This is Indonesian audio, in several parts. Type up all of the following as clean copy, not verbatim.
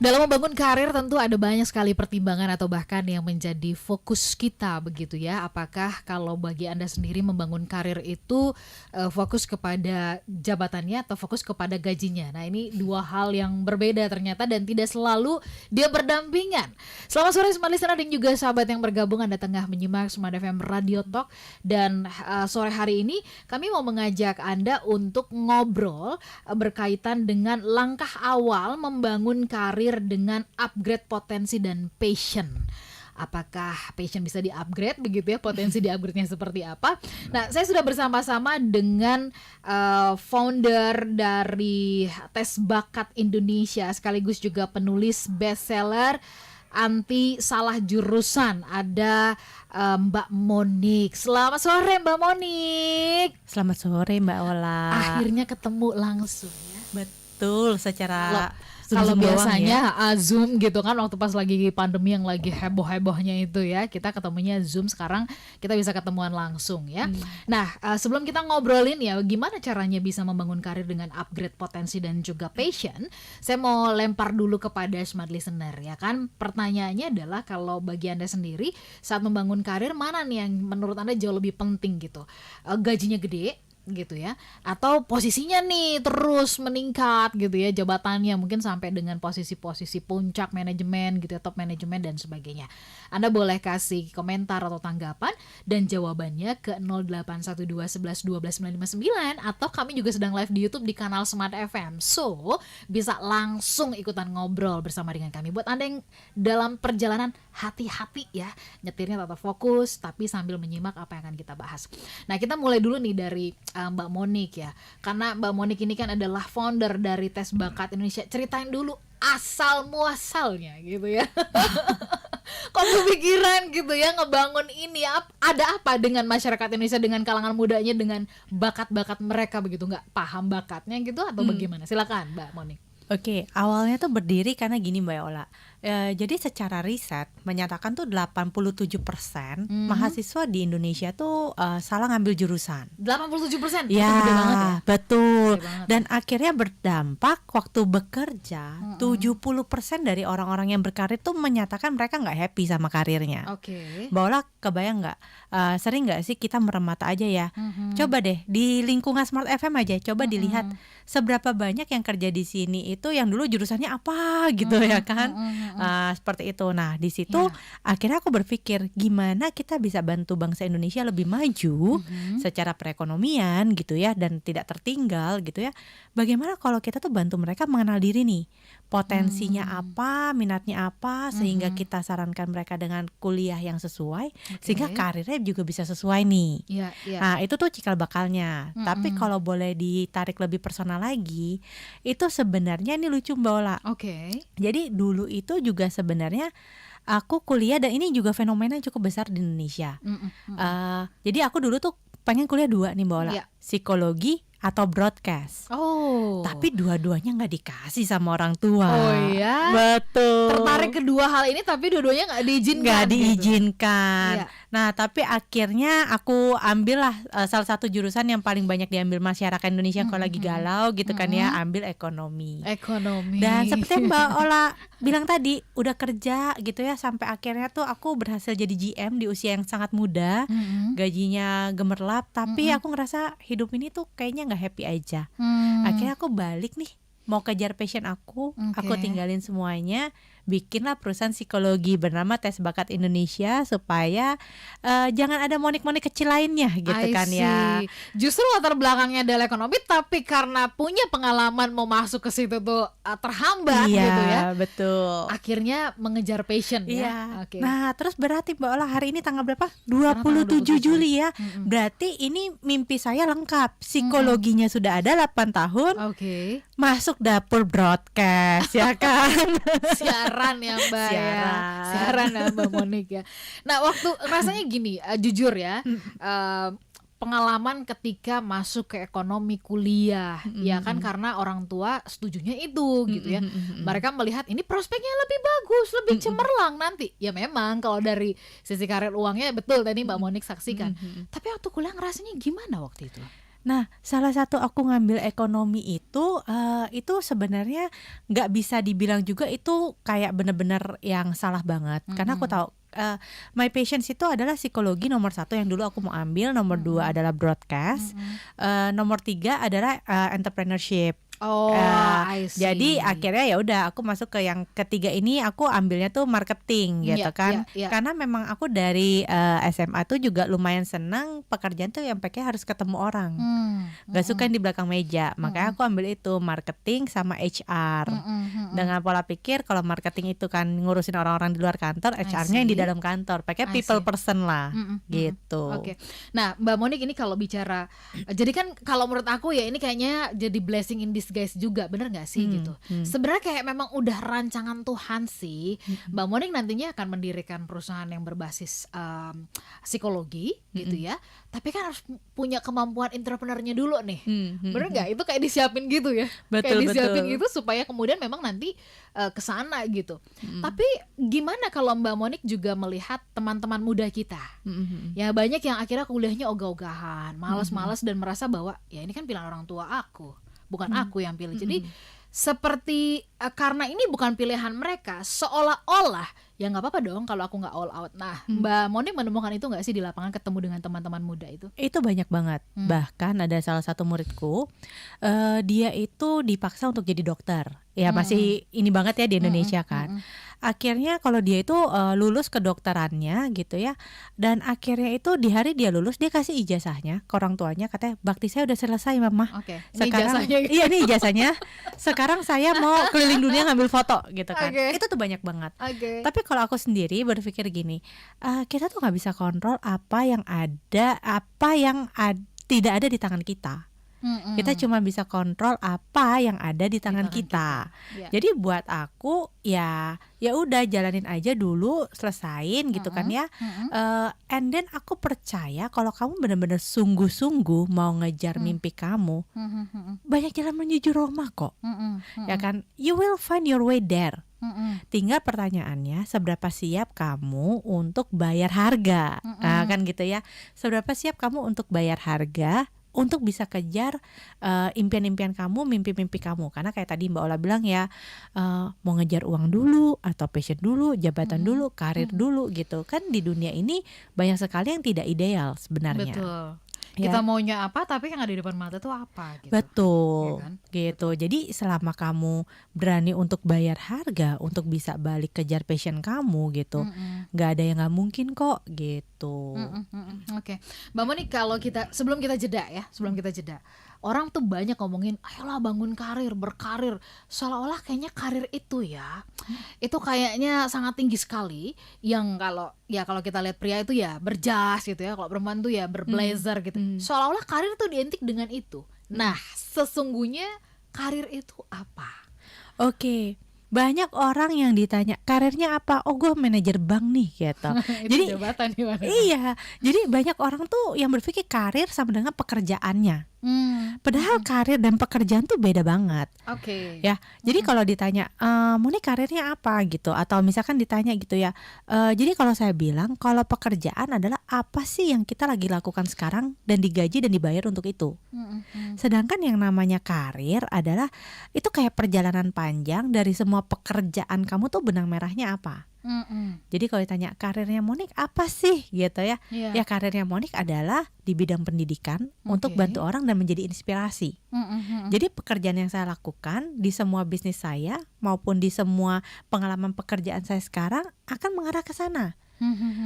Dalam membangun karir tentu ada banyak sekali pertimbangan atau bahkan yang menjadi fokus kita begitu ya. Apakah kalau bagi Anda sendiri membangun karir itu fokus kepada jabatannya atau fokus kepada gajinya? Nah, ini dua hal yang berbeda ternyata dan tidak selalu dia berdampingan. Selamat sore Smart Listener dan juga sahabat yang bergabung, Anda tengah menyimak Smart FM Radio Talk dan sore hari ini kami mau mengajak Anda untuk ngobrol berkaitan dengan langkah awal membangun karir dengan upgrade potensi dan passion. Apakah passion bisa di-upgrade begitu ya, potensi di-upgrade-nya seperti apa? Nah, saya sudah bersama-sama dengan founder dari Tes Bakat Indonesia sekaligus juga penulis bestseller Anti Salah Jurusan. Ada Mbak Monik. Selamat sore Mbak Monik. Selamat sore Mbak Ola. Akhirnya ketemu langsung ya. Betul, secara kalau Zoom biasanya ya. Zoom gitu kan, waktu pas lagi pandemi yang lagi heboh-hebohnya itu ya, kita ketemunya Zoom. Sekarang kita bisa ketemuan langsung ya. Nah, sebelum kita ngobrolin ya gimana caranya bisa membangun karir dengan upgrade potensi dan juga passion, saya mau lempar dulu kepada Smart Listener ya kan. Pertanyaannya adalah kalau bagi Anda sendiri saat membangun karir, mana nih yang menurut Anda jauh lebih penting gitu? Gajinya gede gitu ya, atau posisinya nih terus meningkat gitu ya, jabatannya mungkin sampai dengan posisi-posisi puncak manajemen gitu ya, top manajemen dan sebagainya. Anda boleh kasih komentar atau tanggapan dan jawabannya ke 0812 11 12 959, atau kami juga sedang live di YouTube di kanal Smart FM, so bisa langsung ikutan ngobrol bersama dengan kami. Buat Anda yang dalam perjalanan, hati-hati ya, nyetirnya tetap fokus tapi sambil menyimak apa yang akan kita bahas. Nah, kita mulai dulu nih dari Mbak Monik ya, karena Mbak Monik ini kan adalah founder dari Tes Bakat Indonesia. Ceritain dulu asal muasalnya gitu ya. Kok kepikiran gitu ya ngebangun ini, ada apa dengan masyarakat Indonesia, dengan kalangan mudanya, dengan bakat-bakat mereka begitu, nggak paham bakatnya gitu atau bagaimana? Silakan Mbak Monik. Oke, awalnya tuh berdiri karena gini Mbak Ola. Jadi secara riset menyatakan tuh 87% mahasiswa di Indonesia tuh salah ngambil jurusan. 87%? Ya, Gede banget ya? betul. Gede banget. Dan akhirnya berdampak waktu bekerja, 70% dari orang-orang yang berkarir tuh menyatakan mereka nggak happy sama karirnya. Oke. Mbak Ola kebayang nggak? Sering nggak sih kita meremata aja ya? Coba deh di lingkungan Smart FM aja, coba dilihat seberapa banyak yang kerja di sini itu yang dulu jurusannya apa gitu ya kan? Seperti itu. Nah di situ akhirnya aku berpikir gimana kita bisa bantu bangsa Indonesia lebih maju secara perekonomian gitu ya, dan tidak tertinggal gitu ya. Bagaimana kalau kita tuh bantu mereka mengenal diri nih, potensinya apa, minatnya apa, sehingga kita sarankan mereka dengan kuliah yang sesuai, sehingga karirnya juga bisa sesuai nih. Nah itu tuh cikal bakalnya. Tapi kalau boleh ditarik lebih personal lagi, itu sebenarnya ini lucu Mbak Ola. Jadi dulu itu juga sebenarnya aku kuliah, dan ini juga fenomena yang cukup besar di Indonesia. Jadi aku dulu tuh pengen kuliah 2 nih Mbak Ola, psikologi atau broadcast. Tapi dua-duanya nggak dikasih sama orang tua. Oh iya? Betul. Tertarik kedua hal ini tapi dua-duanya nggak diizinkan. Nggak diizinkan. Gitu. Nah tapi akhirnya aku ambillah salah satu jurusan yang paling banyak diambil masyarakat Indonesia kalau lagi galau gitu kan ya, ambil ekonomi. Dan seperti Mbak Ola bilang tadi, udah kerja gitu ya, sampai akhirnya tuh aku berhasil jadi GM di usia yang sangat muda, gajinya gemerlap, tapi aku ngerasa hidup ini tuh kayaknya nggak happy aja. Akhirnya aku balik nih, mau kejar passion aku tinggalin semuanya, bikinlah perusahaan psikologi bernama Tes Bakat Indonesia, supaya jangan ada monik-monik kecil lainnya gitu kan ya. Justru latar belakangnya adalah ekonomi, tapi karena punya pengalaman mau masuk ke situ tuh terhambat gitu ya. Betul. Akhirnya mengejar passion ya. Nah terus berarti Mbak Ola, hari ini tanggal berapa? 27 Juli ya. Berarti ini mimpi saya lengkap. Psikologinya sudah ada 8 tahun. Masuk dapur broadcast ya kan. Siaran ya Mbak Siaran ya Mbak Monik ya. Nah waktu rasanya gini, jujur ya, pengalaman ketika masuk ke ekonomi kuliah ya kan, karena orang tua setujunya itu gitu ya. Mereka melihat ini prospeknya lebih bagus, lebih cemerlang nanti. Ya memang kalau dari sisi karir uangnya betul tadi Mbak Monik saksikan. Tapi waktu kuliah ngerasanya gimana waktu itu? Nah, salah satu aku ngambil ekonomi itu sebenarnya nggak bisa dibilang juga itu kayak bener-bener yang salah banget. Karena aku Mhm. tahu my passions itu adalah psikologi nomor satu yang dulu aku mau ambil, nomor dua Mhm. adalah broadcast, Mhm. nomor tiga adalah entrepreneurship. Oh, I Jadi see. akhirnya ya udah aku masuk ke yang ketiga ini, aku ambilnya tuh marketing Iya gitu iya kan. iya. Karena memang aku dari SMA tuh juga lumayan senang pekerjaan tuh yang pakai harus ketemu orang. Gak suka Mhm. yang di belakang meja, makanya Mhm. aku ambil itu marketing sama HR. Mhm mhm. Dengan pola pikir kalau marketing itu kan ngurusin orang-orang di luar kantor, I HR-nya yang di see. dalam kantor, pakai I people see. person lah, Mhm mhm. gitu. Oke. Nah, Mbak Monik ini kalau bicara jadi kan kalau menurut aku ya ini kayaknya jadi blessing in disguise juga, bener nggak sih Hmm, gitu? hmm, Sebenarnya kayak memang udah rancangan Tuhan sih, hmm, Mbak Monik nantinya akan mendirikan perusahaan yang berbasis, psikologi gitu hmm, ya, tapi kan harus punya kemampuan entrepreneur-nya dulu nih. Bener hmm. nggak? Itu kayak disiapin gitu ya? Kayak Betul disiapin betul. gitu supaya kemudian memang nanti, ke sana gitu. Hmm, Tapi gimana kalau Mbak Monik juga melihat teman-teman muda kita? hmm, hmm, Ya banyak yang akhirnya kuliahnya ogah-ogahan, hmm, malas-malas dan merasa bahwa ya ini kan pilihan orang tua aku, bukan hmm, aku yang pilih. hmm, Jadi hmm. seperti karena ini bukan pilihan mereka, seolah-olah ya nggak apa-apa dong kalau aku nggak all out. Nah, Hmm. Mbak Monik menemukan itu nggak sih di lapangan ketemu dengan teman-teman muda itu? Itu banyak banget. Hmm. Bahkan ada salah satu muridku, dia itu dipaksa untuk jadi dokter. Ya Mm-mm. masih ini banget ya di Mm-mm. Indonesia kan. Mm-mm. Akhirnya kalau dia itu lulus kedokterannya gitu ya, dan akhirnya itu di hari dia lulus dia kasih ijazahnya ke orang tuanya, katanya bakti saya udah selesai mama. Oke, ini Sekarang jasanya. iya nih ijazahnya. Sekarang saya mau keliling dunia ngambil foto gitu kan. Oke. Itu tuh banyak banget. Oke. Tapi kalau aku sendiri berpikir gini, kita tuh nggak bisa kontrol apa yang ada, tidak ada di tangan kita. Kita Mm-mm. cuma bisa kontrol apa yang ada di Di tangan tangan kita. kita. Ya. Jadi buat aku ya udah jalanin aja dulu, selesain gitu kan Mm-mm. ya. Mm-mm. And then aku percaya kalau kamu benar-benar sungguh-sungguh mau ngejar Mm. mimpi kamu, Mm-mm. Mm-mm. banyak jalan menuju Roma kok. Mm-mm. Ya Mm-mm. kan? You will find your way there. Mm-mm. Tinggal pertanyaannya seberapa siap kamu untuk bayar harga. Nah, Mm-mm. kan gitu ya. Seberapa siap kamu untuk bayar harga untuk bisa kejar impian-impian kamu, mimpi-mimpi kamu. Karena kayak tadi Mbak Ola bilang ya, mau ngejar uang dulu atau passion dulu, jabatan Mm-mm. dulu, karir Mm-mm. dulu gitu. Kan di dunia ini banyak sekali yang tidak ideal sebenarnya. Betul. Ya. Kita maunya apa tapi yang ada di depan mata tuh apa gitu. Betul, Ya kan? gitu. Jadi selama kamu berani untuk bayar harga untuk bisa balik kejar passion kamu gitu, Mm-mm. nggak ada yang nggak mungkin kok gitu. Mm-mm. Mm-mm. Oke, Mbak Moni, kalau kita sebelum kita jeda, orang tuh banyak ngomongin, ayolah bangun karir, berkarir, seolah-olah kayaknya karir itu ya, itu kayaknya sangat tinggi sekali. Yang kalau kita lihat pria itu ya berjas gitu ya, kalau perempuan tuh ya berblazer gitu. Hmm. Seolah-olah karir tuh identik dengan itu. Nah, sesungguhnya karir itu apa? Oke. Banyak orang yang ditanya karirnya apa, oh gue manajer bank nih gitu. Itu Jadi jabatan gimana? iya, jadi banyak orang tuh yang berpikir karir sama dengan pekerjaannya. Padahal karir dan pekerjaan tuh beda banget. Oke. Ya, jadi kalau ditanya, Moni karirnya apa gitu, atau misalkan ditanya gitu ya, jadi kalau saya bilang kalau pekerjaan adalah apa sih yang kita lagi lakukan sekarang dan digaji dan dibayar untuk itu. Sedangkan yang namanya karir adalah itu kayak perjalanan panjang dari semua pekerjaan kamu tuh benang merahnya apa. Jadi kalau ditanya karirnya Monik apa sih gitu ya, Iya. ya karirnya Monik adalah di bidang pendidikan untuk Oke. bantu orang dan menjadi inspirasi. Jadi pekerjaan yang saya lakukan di semua bisnis saya maupun di semua pengalaman pekerjaan saya sekarang akan mengarah ke sana.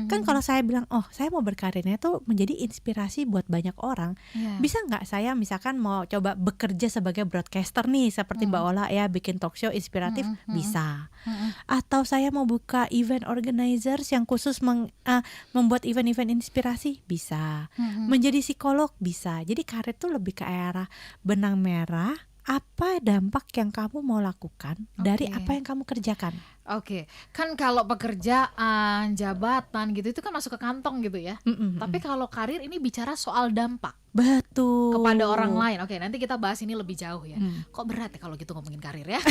Kan kalau saya bilang, oh saya mau berkarirnya tuh menjadi inspirasi buat banyak orang, Iya. bisa nggak saya misalkan mau coba bekerja sebagai broadcaster nih seperti Mbak Ola ya, bikin talk show inspiratif, bisa. Atau saya mau buka event organizers yang khusus membuat event-event inspirasi, bisa. Menjadi psikolog, bisa. Jadi karir tuh lebih ke arah benang merah, apa dampak yang kamu mau lakukan dari Oke. apa yang kamu kerjakan. Oke, kan kalau pekerjaan, jabatan gitu itu kan masuk ke kantong gitu ya. Tapi kalau karir ini bicara soal dampak Betul. kepada orang lain. Oke, nanti kita bahas ini lebih jauh ya. Hmm. Kok berat ya kalau gitu ngomongin karir ya?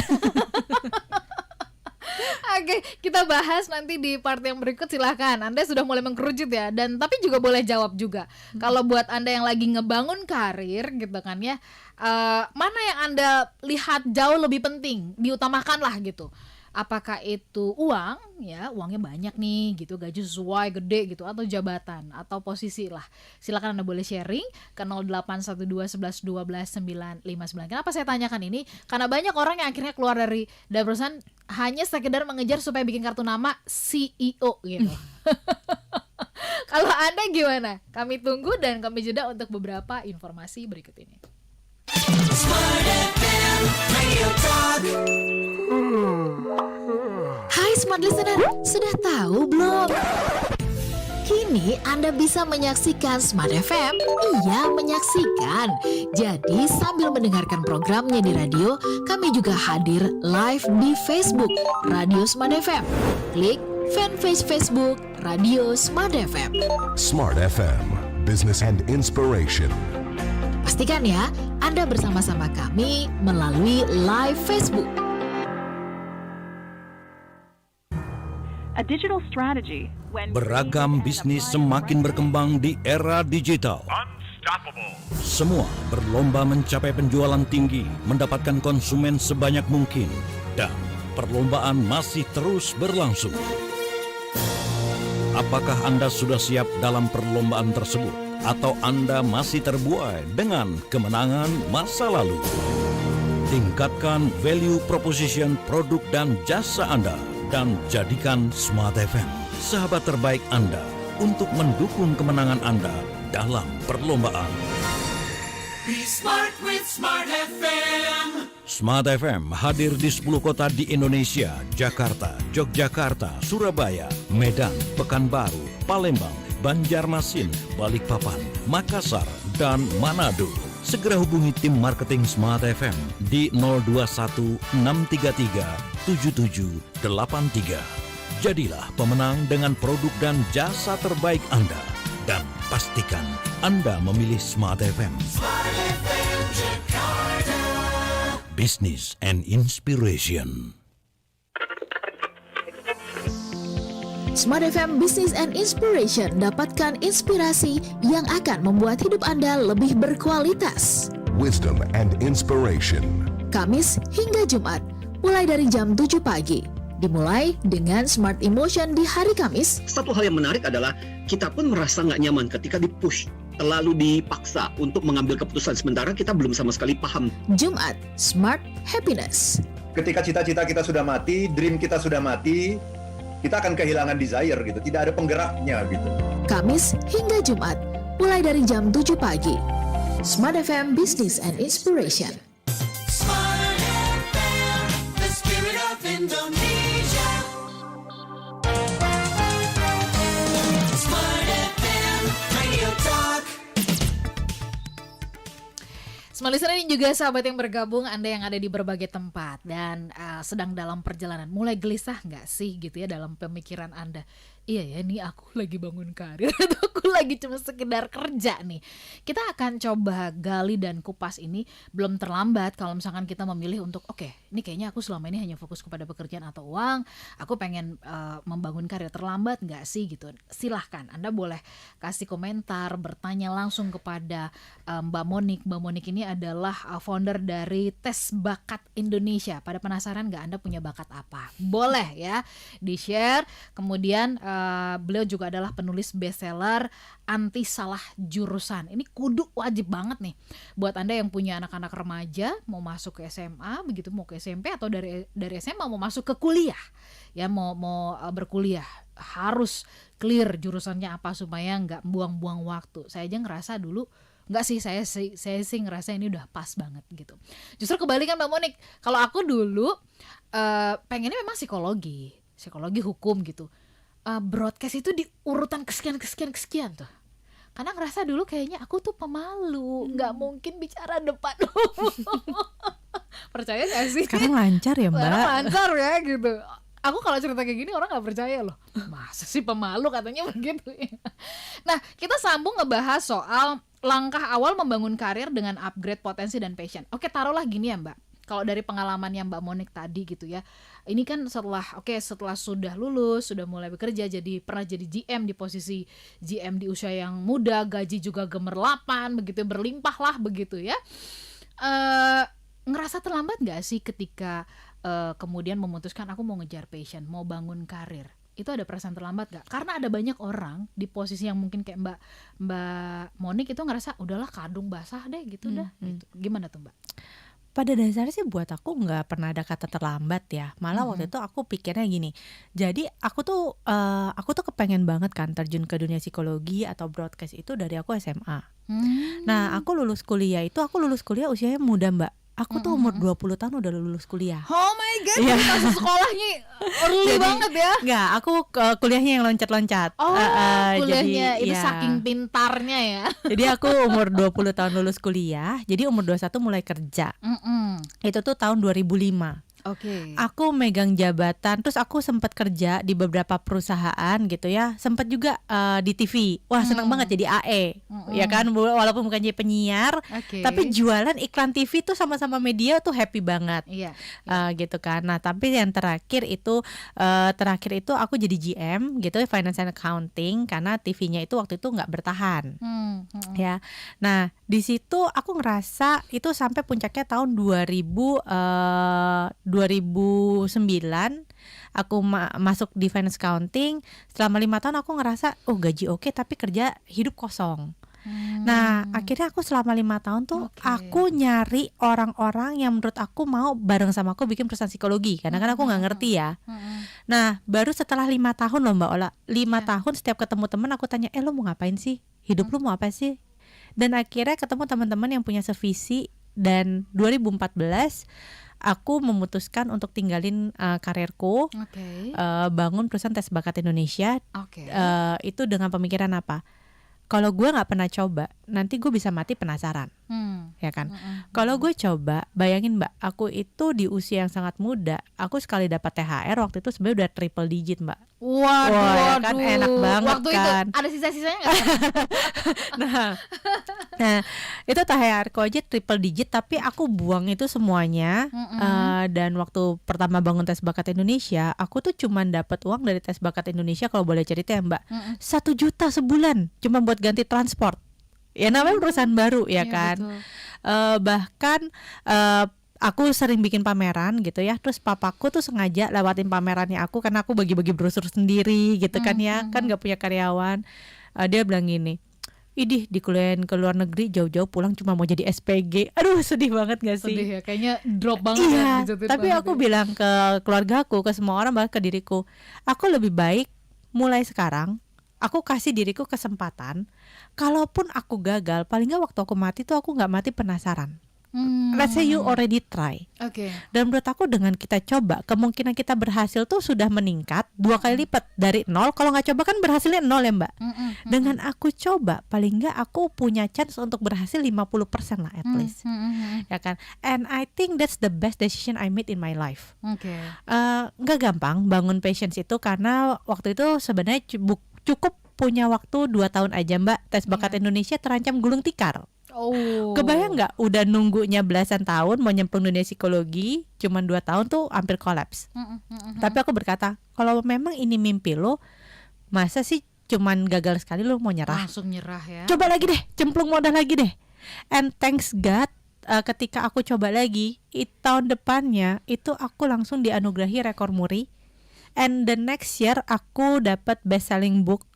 Oke, kita bahas nanti di part yang berikut. Silahkan, Anda sudah mulai mengkerucut ya. Dan tapi juga boleh jawab juga. Kalau buat Anda yang lagi ngebangun karir gitu kan ya, mana yang Anda lihat jauh lebih penting, diutamakan lah gitu. Apakah itu uang, ya uangnya banyak nih gitu, gaji sesuai gede gitu, atau jabatan atau posisi lah. Silakan Anda boleh sharing ke 0812 11 12 959. Kenapa saya tanyakan ini? Karena banyak orang yang akhirnya keluar dari perusahaan hanya sekedar mengejar supaya bikin kartu nama CEO gitu. Kalau Anda gimana? Kami tunggu dan kami jeda untuk beberapa informasi berikut ini. Hai Smart Listener, sudah tahu belum? Kini Anda bisa menyaksikan Smart FM. Iya, menyaksikan. Jadi sambil mendengarkan programnya di radio, kami juga hadir live di Facebook Radio Smart FM. Klik fanpage Facebook Radio Smart FM. Smart FM, Business and Inspiration. Pastikan ya, Anda bersama-sama kami melalui live Facebook. A digital strategy Beragam bisnis semakin berkembang di era digital. Semua berlomba mencapai penjualan tinggi, mendapatkan konsumen sebanyak mungkin, dan perlombaan masih terus berlangsung. Apakah Anda sudah siap dalam perlombaan tersebut? Atau Anda masih terbuai dengan kemenangan masa lalu? Tingkatkan value proposition produk dan jasa Anda dan jadikan Smart FM sahabat terbaik Anda untuk mendukung kemenangan Anda dalam perlombaan. Be smart with Smart FM. Smart FM hadir di 10 kota di Indonesia: Jakarta, Yogyakarta, Surabaya, Medan, Pekanbaru, Palembang, Banjarmasin, Balikpapan, Makassar, dan Manado. Segera hubungi tim marketing Smart FM di 021 633 7783. Jadilah pemenang dengan produk dan jasa terbaik Anda. Dan pastikan Anda memilih Smart FM. Smart FM Jakarta. Business and Inspiration. Smart FM Business and Inspiration, dapatkan inspirasi yang akan membuat hidup Anda lebih berkualitas. Wisdom and Inspiration. Kamis hingga Jumat, mulai dari jam 7 pagi. Dimulai dengan Smart Emotion di hari Kamis. Satu hal yang menarik adalah kita pun merasa nggak nyaman ketika dipush, terlalu dipaksa untuk mengambil keputusan sementara kita belum sama sekali paham. Jumat, Smart Happiness. Ketika cita-cita kita sudah mati, dream kita sudah mati, kita akan kehilangan desire gitu, tidak ada penggeraknya gitu. Kamis hingga Jumat, mulai dari jam 7 pagi. Smart FM Business and Inspiration. Smart FM, the spirit of Indonesia. Smart FM, radio talk. Smart Listener ini juga sahabat yang bergabung, Anda yang ada di berbagai tempat dan sedang dalam perjalanan. Mulai gelisah nggak sih gitu ya dalam pemikiran Anda? Iya ya, ini aku lagi bangun karir atau aku lagi cuma sekedar kerja nih. Kita akan coba gali dan kupas ini. Belum terlambat kalau misalkan kita memilih untuk oke, ini kayaknya aku selama ini hanya fokus kepada pekerjaan atau uang. Aku pengen membangun karir. Terlambat nggak sih gitu? Silahkan, Anda boleh kasih komentar, bertanya langsung kepada Mbak Monik. Mbak Monik ini adalah founder dari Tes Bakat Indonesia. Pada penasaran nggak Anda punya bakat apa? Boleh ya di-share. Kemudian beliau juga adalah penulis bestseller Anti Salah Jurusan. Ini kudu wajib banget nih buat Anda yang punya anak-anak remaja mau masuk ke SMA, begitu mau ke SMP atau dari SMA mau masuk ke kuliah. Ya mau berkuliah harus clear jurusannya apa supaya nggak buang-buang waktu. Saya aja ngerasa dulu nggak sih, saya sih ngerasa ini udah pas banget gitu. Justru kebalikan Mbak Monik, kalau aku dulu pengennya memang psikologi hukum gitu. Broadcast itu di urutan kesekian tuh. Karena ngerasa dulu kayaknya aku tuh pemalu, nggak mungkin bicara depan umum. Percaya gak sih? Sekarang lancar ya Mbak? Sekarang lancar ya gitu. Aku kalau cerita kayak gini orang nggak percaya loh. Masa sih pemalu katanya begitu. Nah, kita sambung ngebahas soal langkah awal membangun karir dengan upgrade potensi dan passion. Oke, taruhlah gini ya Mbak. Kalau dari pengalamannya Mbak Monik tadi gitu ya, ini kan setelah sudah lulus, sudah mulai bekerja, pernah jadi GM di posisi GM di usia yang muda, gaji juga gemerlapan begitu, berlimpah lah begitu ya. Ngerasa terlambat nggak sih ketika kemudian memutuskan aku mau ngejar passion, mau bangun karir? Itu ada perasaan terlambat nggak? Karena ada banyak orang di posisi yang mungkin kayak Mbak Monik itu ngerasa udahlah kadung basah deh gitu dah. Gitu. Gimana tuh Mbak? Pada dasarnya sih buat aku nggak pernah ada kata terlambat ya. Malah waktu itu aku pikirnya gini. Jadi aku tuh kepengen banget kan terjun ke dunia psikologi atau broadcast itu dari aku SMA. Nah, aku lulus kuliah usianya muda, Mbak. Aku tuh umur 20 tahun udah lulus kuliah. Oh my god, masuk sekolahnya early banget ya. Enggak, aku kuliahnya yang loncat-loncat. Kuliahnya itu iya. saking pintarnya ya. Jadi aku umur 20 tahun lulus kuliah, jadi umur 21 mulai kerja. Itu tuh tahun 2005. Oke. Aku megang jabatan, terus aku sempat kerja di beberapa perusahaan gitu ya. Sempat juga di TV. Wah, seneng banget jadi AE. Ya kan, walaupun bukan jadi penyiar, Oke. tapi jualan iklan TV tuh sama-sama media tuh happy banget. Iya. Gitu kan. Nah, tapi yang terakhir itu aku jadi GM gitu, Finance and Accounting, karena TV-nya itu waktu itu nggak bertahan. Ya. Nah, di situ aku ngerasa itu sampai puncaknya tahun 2009 aku masuk di finance accounting. Selama 5 tahun aku ngerasa gaji oke, tapi kerja hidup kosong. Nah, akhirnya aku selama 5 tahun tuh aku nyari orang-orang yang menurut aku mau bareng sama aku bikin perusahaan psikologi, karena kan aku nggak ngerti ya. Nah, baru setelah 5 tahun loh Mbak Ola, 5 tahun setiap ketemu teman aku tanya, lo mau ngapain sih? Hidup lo mau apa sih? Dan akhirnya ketemu teman-teman yang punya sevisi, dan 2014 aku memutuskan untuk tinggalin karirku, bangun perusahaan tes bakat Indonesia. Itu dengan pemikiran apa? Kalau gue nggak pernah coba, nanti gue bisa mati penasaran, ya kan? Kalau gue coba, bayangin Mbak, aku itu di usia yang sangat muda, aku sekali dapat THR waktu itu sebenarnya udah triple digit Mbak. Waduh, ya kan, enak banget waktu kan. itu ada sisa-sisanya nggak? Nah, itu THR-ku aja triple digit, tapi aku buang itu semuanya. Dan waktu pertama bangun tes bakat Indonesia, aku tuh cuman dapat uang dari tes bakat Indonesia, kalau boleh cerita ya Mbak, 1 juta sebulan cuma buat ganti transport. Ya namanya perusahaan baru ya kan. Bahkan aku sering bikin pameran gitu ya. Terus papaku tuh sengaja lewatin pamerannya aku, karena aku bagi-bagi brosur sendiri gitu kan ya. Kan gak punya karyawan. Dia bilang gini, idih dikuliahin ke luar negeri, jauh-jauh pulang cuma mau jadi SPG. Aduh, sedih banget gak sih? Sedih ya, kayaknya drop banget. Iya, ya, tapi banget aku ya. bilang ke keluarga aku, ke semua orang, bahkan ke diriku, aku lebih baik mulai sekarang aku kasih diriku kesempatan. Kalaupun aku gagal, paling gak waktu aku mati tuh aku gak mati penasaran. Let's say you already try. Dan menurut aku dengan kita coba, kemungkinan kita berhasil tuh sudah meningkat 2 kali lipat dari 0. Kalau nggak coba kan berhasilnya 0 ya Mbak. Dengan aku coba, paling nggak aku punya chance untuk berhasil 50% lah at least. Ya kan. And I think that's the best decision I made in my life. Nggak gampang bangun patience itu, karena waktu itu sebenarnya cukup punya waktu 2 tahun aja Mbak. Tes bakat Indonesia terancam gulung tikar. Kebayang nggak? Udah nunggunya belasan tahun mau nyemplung dunia psikologi, cuman 2 tahun tuh hampir kolaps. Tapi aku berkata, kalau memang ini mimpi lo, masa sih cuman gagal sekali lo mau nyerah? Langsung nyerah ya. Coba lagi deh, cemplung modal lagi deh. And thanks God, ketika aku coba lagi, tahun depannya itu aku langsung dianugerahi rekor muri. And the next year aku dapat best selling book.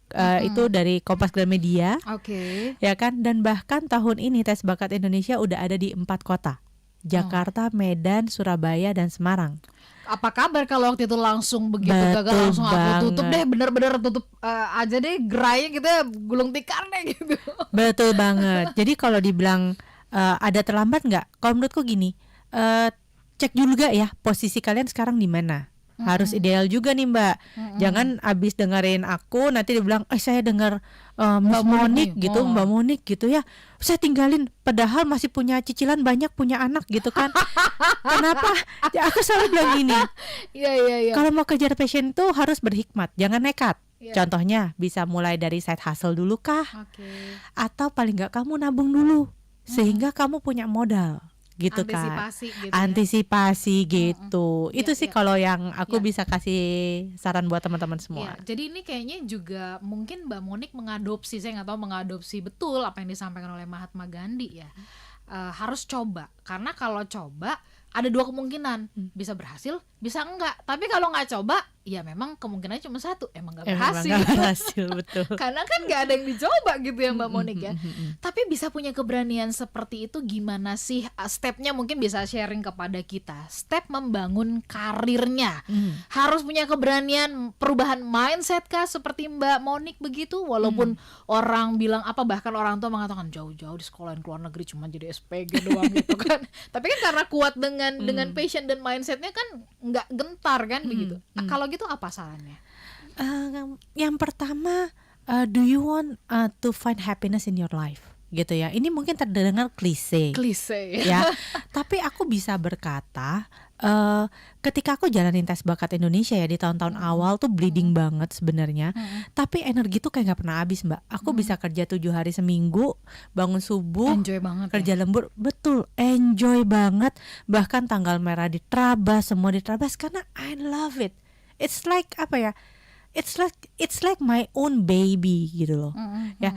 Itu dari Kompas Gramedia, ya kan. Dan bahkan tahun ini tes bakat Indonesia udah ada di 4 kota, Jakarta, Medan, Surabaya, dan Semarang. Apa kabar kalau waktu itu langsung begitu gagal langsung aku tutup deh, bener-bener tutup aja deh gerainya gitu ya, gulung tikar deh gitu. Betul banget. Jadi kalau dibilang ada terlambat nggak? Kalau menurutku gini, cek juga ya posisi kalian sekarang di mana. Harus ideal juga nih Mbak. Jangan abis dengerin aku nanti dibilang saya dengar Mbak Monik gitu, Mbak Monik gitu ya, saya tinggalin padahal masih punya cicilan banyak, punya anak gitu kan. Kenapa? Ya, aku selalu bilang gini. Iya. Kalau mau kejar passion itu harus berhikmat, jangan nekat. Contohnya bisa mulai dari side hustle dulu kah? Atau paling nggak kamu nabung dulu sehingga kamu punya modal gitu kan. Antisipasi gitu ya. Antisipasi gitu. Itu Iya, sih iya. kalau yang aku Iya. bisa kasih saran buat teman-teman Iya, semua. jadi ini kayaknya juga mungkin Mbak Monik mengadopsi, saya nggak tahu mengadopsi betul apa yang disampaikan oleh Mahatma Gandhi ya. Harus coba, karena kalau coba ada dua kemungkinan, bisa berhasil, bisa enggak. Tapi kalau nggak coba, ya memang kemungkinannya cuma satu, emang nggak Emang berhasil. nggak berhasil betul. Karena kan nggak ada yang dicoba gitu ya Mbak Monik ya. Tapi bisa punya keberanian seperti itu gimana sih? Stepnya mungkin bisa sharing kepada kita. Step membangun karirnya. Harus punya keberanian perubahan mindset kah seperti Mbak Monik begitu? Walaupun orang bilang apa, bahkan orang tua mengatakan jauh-jauh di sekolahin ke luar negeri cuma jadi SPG doang gitu kan. Tapi kan karena kuat dengan passion dan mindsetnya kan nggak gentar kan begitu. Kalau gitu apa sarannya? Yang pertama, do you want to find happiness in your life? Gitu ya. Ini mungkin terdengar klise. Klise Ya, tapi aku bisa berkata, ketika aku jalanin tes bakat Indonesia ya di tahun-tahun awal tuh bleeding banget sebenarnya, tapi energi tuh kayak nggak pernah habis, Mbak. Aku bisa kerja 7 hari seminggu, bangun subuh, Enjoy banget kerja ya. lembur, betul, enjoy banget. Bahkan tanggal merah diterabas, semua diterabas karena I love it. It's like apa ya? It's like my own baby gitu loh. Ya,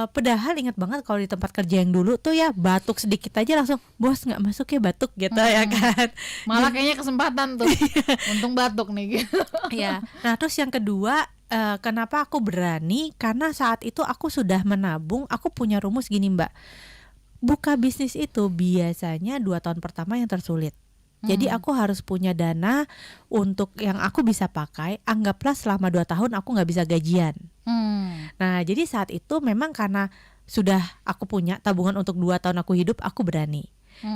padahal ingat banget kalau di tempat kerja yang dulu tuh ya batuk sedikit aja langsung bos nggak masuk ya batuk gitu ya kan. Malah kayaknya kesempatan tuh. Untung batuk nih gitu. Ya. Nah terus yang kedua, kenapa aku berani? Karena saat itu aku sudah menabung. Aku punya rumus gini Mbak, buka bisnis itu biasanya 2 tahun pertama yang tersulit. Jadi aku harus punya dana untuk yang aku bisa pakai. Anggaplah selama 2 tahun aku nggak bisa gajian. Nah jadi saat itu memang karena sudah aku punya tabungan untuk 2 tahun aku hidup, aku berani.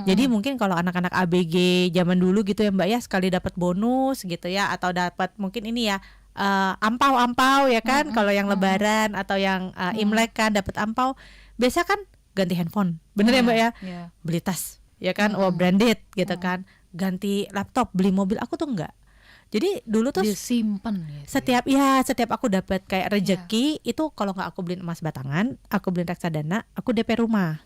Jadi mungkin kalau anak-anak ABG zaman dulu gitu ya Mbak ya, sekali dapat bonus gitu ya, atau dapat mungkin ini ya ampau-ampau ya kan, kalau yang lebaran atau yang Imlek kan dapat ampau, biasa kan ganti handphone, bener ya Mbak ya, beli tas ya kan, branded gitu kan, ganti laptop, beli mobil. Aku tuh enggak. Jadi dulu tuh disimpan gitu. Setiap aku dapat kayak rejeki itu, kalau nggak aku beliin emas batangan, aku beliin reksadana, aku DP rumah.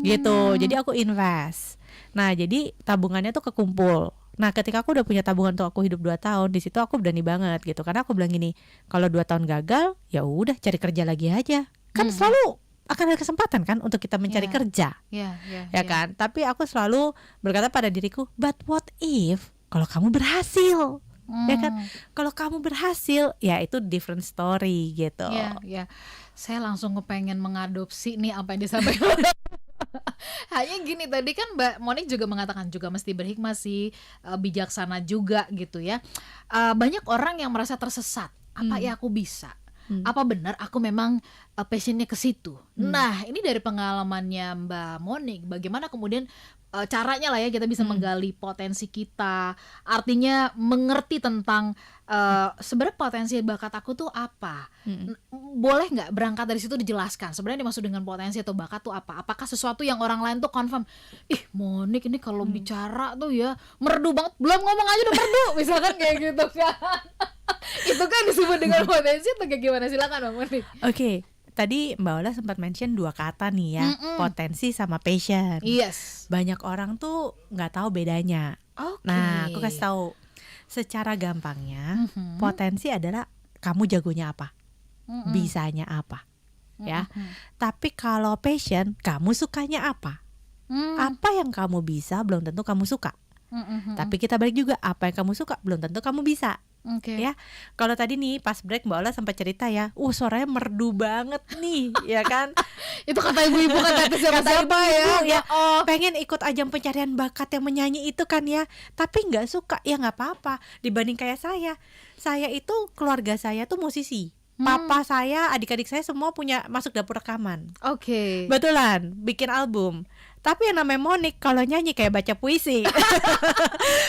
Gitu. Jadi aku invest. Nah, jadi tabungannya tuh kekumpul. Nah, ketika aku udah punya tabungan untuk aku hidup 2 tahun, di situ aku berani banget gitu. Karena aku bilang gini, kalau 2 tahun gagal, ya udah cari kerja lagi aja. Kan selalu akan ada kesempatan kan untuk kita mencari kerja. Ya kan? Tapi aku selalu berkata pada diriku, but what if kalau kamu berhasil? Ya kan? Kalau kamu berhasil, ya itu different story gitu. Ya. Saya langsung kepengen mengadopsi nih apa yang disampaikan. Hanya gini, tadi kan Mbak Monik juga mengatakan juga mesti berhikmah sih, bijaksana juga gitu ya. Banyak orang yang merasa tersesat. Apa ya aku bisa? Apa benar aku memang passionnya ke situ? Nah, ini dari pengalamannya Mbak Monik, bagaimana kemudian caranya lah ya kita bisa menggali potensi kita, artinya mengerti tentang sebenarnya potensi bakat aku tuh apa. Boleh nggak berangkat dari situ dijelaskan sebenarnya dimaksud dengan potensi atau bakat tuh apa? Apakah sesuatu yang orang lain tuh confirm, ih Monik ini kalau bicara tuh ya merdu banget, belum ngomong aja udah merdu, misalkan kayak gitu kan. Itu kan disebut dengan potensi atau kayak gimana? Silakan Bang Monik. Oke. Tadi Mbak Ola sempat mention 2 kata nih ya, potensi sama passion. Yes. Banyak orang tuh nggak tahu bedanya. Nah, aku kasih tahu. Secara gampangnya, potensi adalah kamu jagonya apa, bisanya apa, ya. Tapi kalau passion, kamu sukanya apa? Apa yang kamu bisa belum tentu kamu suka. Tapi kita balik juga, apa yang kamu suka belum tentu kamu bisa. Ya, kalau tadi nih pas break Mbak Ola sempat cerita ya, suaranya merdu banget nih, ya kan? Itu kata ibu-ibu, kata siapa ya? Pengen ikut ajang pencarian bakat yang menyanyi itu kan ya, tapi nggak suka, ya nggak apa-apa. Dibanding kayak saya itu keluarga saya tuh musisi. Papa saya, adik-adik saya semua punya masuk dapur rekaman. Betulan, bikin album. Tapi yang namanya Monik kalau nyanyi kayak baca puisi.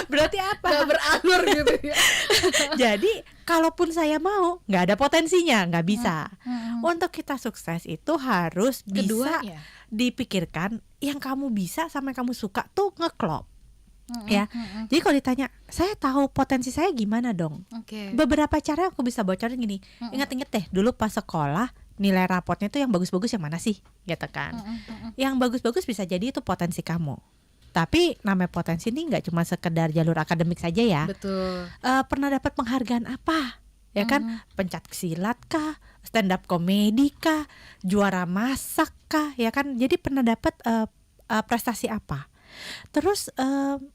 Berarti apa? Gak beralur gitu ya. Jadi kalaupun saya mau, nggak ada potensinya, nggak bisa. Untuk kita sukses itu harus bisa dipikirkan yang kamu bisa sama yang kamu suka tuh ngeklop. Ya, jadi kalau ditanya, saya tahu potensi saya gimana dong? Beberapa cara aku bisa bocorin gini. Ingat-ingat deh, dulu pas sekolah nilai rapotnya tuh yang bagus-bagus yang mana sih, gitu kan? Yang bagus-bagus bisa jadi itu potensi kamu. Tapi namanya potensi ini nggak cuma sekedar jalur akademik saja ya. Betul. Pernah dapat penghargaan apa? Ya kan, pencak silat kah, stand up komedi kah, juara masak kah, ya kan? Jadi pernah dapat prestasi apa? Terus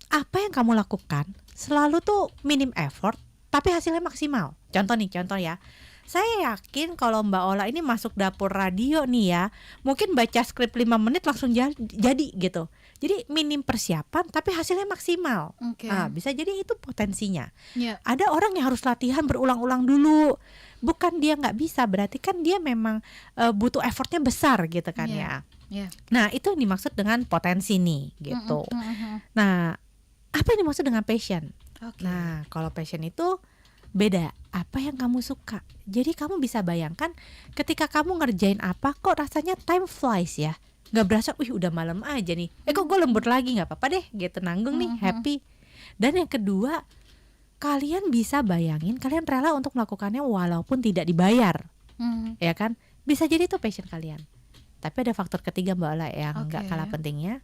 apa yang kamu lakukan? Selalu tuh minim effort, tapi hasilnya maksimal. Contoh ya. Saya yakin kalau Mbak Ola ini masuk dapur radio nih ya, mungkin baca skrip 5 menit langsung jadi gitu. Jadi minim persiapan tapi hasilnya maksimal. Oke. Bisa jadi itu potensinya. Ya. Ada orang yang harus latihan berulang-ulang dulu. Bukan dia nggak bisa, berarti kan dia memang butuh effortnya besar gitu kan ya. Ya. Nah itu yang dimaksud dengan potensi nih gitu. Nah apa yang dimaksud dengan passion? Oke. Nah kalau passion itu beda, apa yang kamu suka. Jadi kamu bisa bayangkan ketika kamu ngerjain apa kok rasanya time flies ya. Gak berasa, udah malam aja nih. Kok gue lembur lagi, gak apa-apa deh gitu, nanggung nih, happy. Dan yang kedua, kalian bisa bayangin, kalian rela untuk melakukannya walaupun tidak dibayar. Ya kan, bisa jadi itu passion kalian. Tapi ada faktor ketiga Mbak Ola yang gak kalah pentingnya.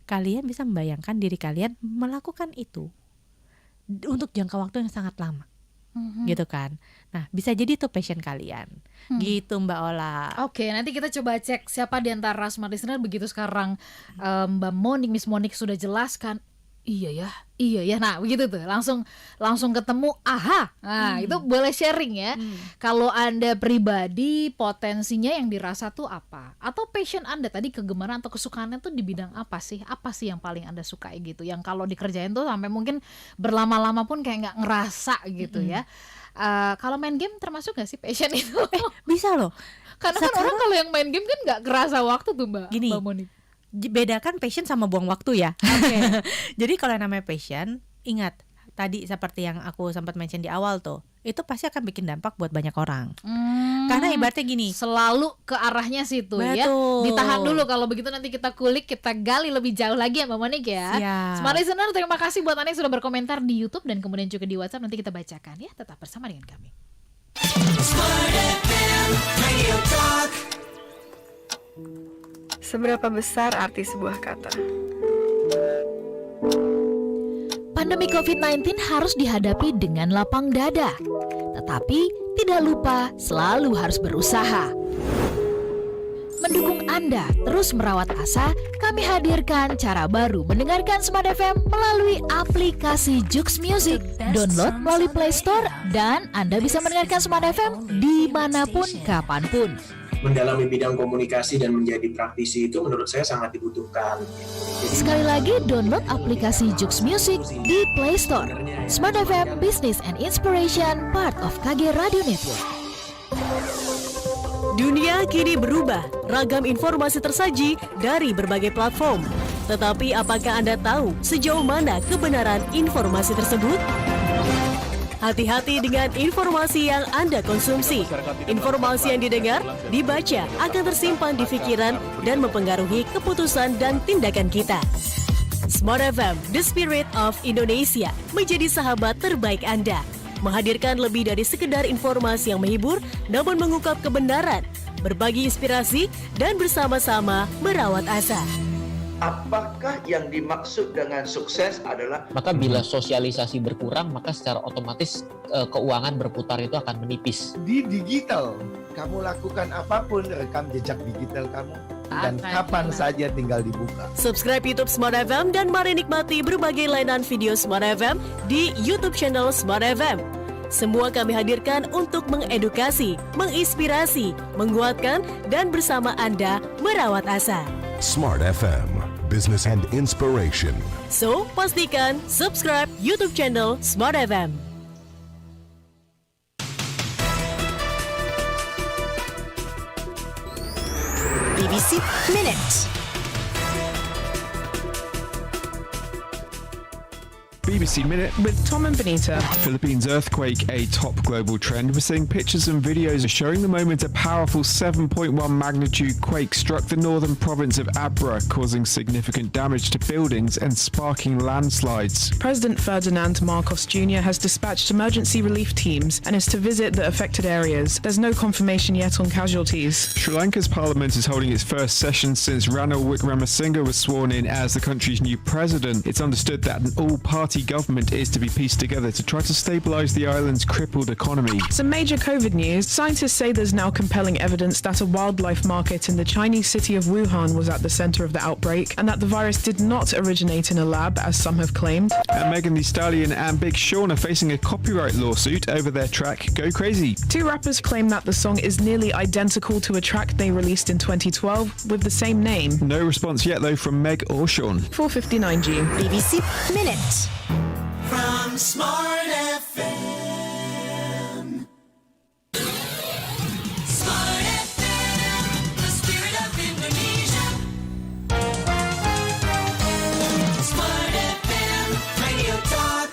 Kalian bisa membayangkan diri kalian melakukan itu untuk jangka waktu yang sangat lama. Gitu kan. Nah bisa jadi itu passion kalian. Gitu Mbak Ola. Oke, nanti kita coba cek siapa di antara Smart Listener begitu sekarang Mbak Monik, Miss Monik sudah jelaskan. Iya ya. Nah begitu tuh langsung ketemu. Aha. Nah itu boleh sharing ya. Kalau Anda pribadi potensinya yang dirasa tuh apa? Atau passion Anda tadi, kegemaran atau kesukaannya tuh di bidang apa sih? Apa sih yang paling Anda sukai gitu? Yang kalau dikerjain tuh sampai mungkin berlama-lama pun kayak nggak ngerasa gitu ya. Kalau main game termasuk gak sih passion itu? Bisa loh. Karena kan orang kalau yang main game kan nggak kerasa waktu tuh Mbak Monik. Bedakan passion sama buang waktu ya. Jadi kalau yang namanya passion, ingat tadi seperti yang aku sempat mention di awal tuh, itu pasti akan bikin dampak buat banyak orang. Karena ibaratnya gini, selalu ke arahnya situ ya. Ditahan dulu, kalau begitu nanti kita kulik, kita gali lebih jauh lagi ya Mbak Monik ya. Smart Listener, terima kasih buat Anda yang sudah berkomentar di YouTube dan kemudian juga di WhatsApp, nanti kita bacakan ya. Tetap bersama dengan kami. Smart FM Radio Talk. Seberapa besar arti sebuah kata? Pandemi COVID-19 harus dihadapi dengan lapang dada. Tetapi tidak lupa selalu harus berusaha. Mendukung Anda terus merawat asa, kami hadirkan cara baru mendengarkan Smart FM melalui aplikasi Joox Music. Download melalui Play Store dan Anda bisa mendengarkan Smart FM dimanapun, kapanpun. Mendalami bidang komunikasi dan menjadi praktisi itu menurut saya sangat dibutuhkan. Sekali lagi, download aplikasi Joox Music di Play Store. Smart FM, Business and Inspiration, part of KG Radio Network. Dunia kini berubah, ragam informasi tersaji dari berbagai platform. Tetapi apakah Anda tahu sejauh mana kebenaran informasi tersebut? Hati-hati dengan informasi yang Anda konsumsi. Informasi yang didengar, dibaca akan tersimpan di pikiran dan mempengaruhi keputusan dan tindakan kita. Smart FM, The Spirit of Indonesia, menjadi sahabat terbaik Anda. Menghadirkan lebih dari sekedar informasi yang menghibur, namun mengungkap kebenaran, berbagi inspirasi, dan bersama-sama merawat asa. Apakah yang dimaksud dengan sukses adalah maka bila sosialisasi berkurang, maka secara otomatis keuangan berputar itu akan menipis. Di digital, kamu lakukan apapun, rekam jejak digital kamu dan kapan saja tinggal dibuka. Subscribe YouTube Smart FM dan mari nikmati berbagai layanan video Smart FM di YouTube channel Smart FM. Semua kami hadirkan untuk mengedukasi, menginspirasi, menguatkan, dan bersama Anda merawat asa. Smart FM, Business and Inspiration. So, pastikan subscribe YouTube channel Smart FM. BBC Minute. BBC Minute with Tom and Benita. Philippines earthquake, a top global trend. We're seeing pictures and videos showing the moment a powerful 7.1 magnitude quake struck the northern province of Abra, causing significant damage to buildings and sparking landslides. President Ferdinand Marcos Jr. has dispatched emergency relief teams and is to visit the affected areas. There's no confirmation yet on casualties. Sri Lanka's parliament is holding its first session since Ranil Wickremesinghe was sworn in as the country's new president. It's understood that an all-party government is to be pieced together to try to stabilise the island's crippled economy. Some major COVID news. Scientists say there's now compelling evidence that a wildlife market in the Chinese city of Wuhan was at the center of the outbreak and that the virus did not originate in a lab, as some have claimed. And Megan Thee Stallion and Big Sean are facing a copyright lawsuit over their track Go Crazy. Two rappers claim that the song is nearly identical to a track they released in 2012 with the same name. No response yet though from Meg or Sean. 4:59 BBC Minute from Smart FM. Smart FM, the spirit of Indonesia. Smart FM, Radio Talk.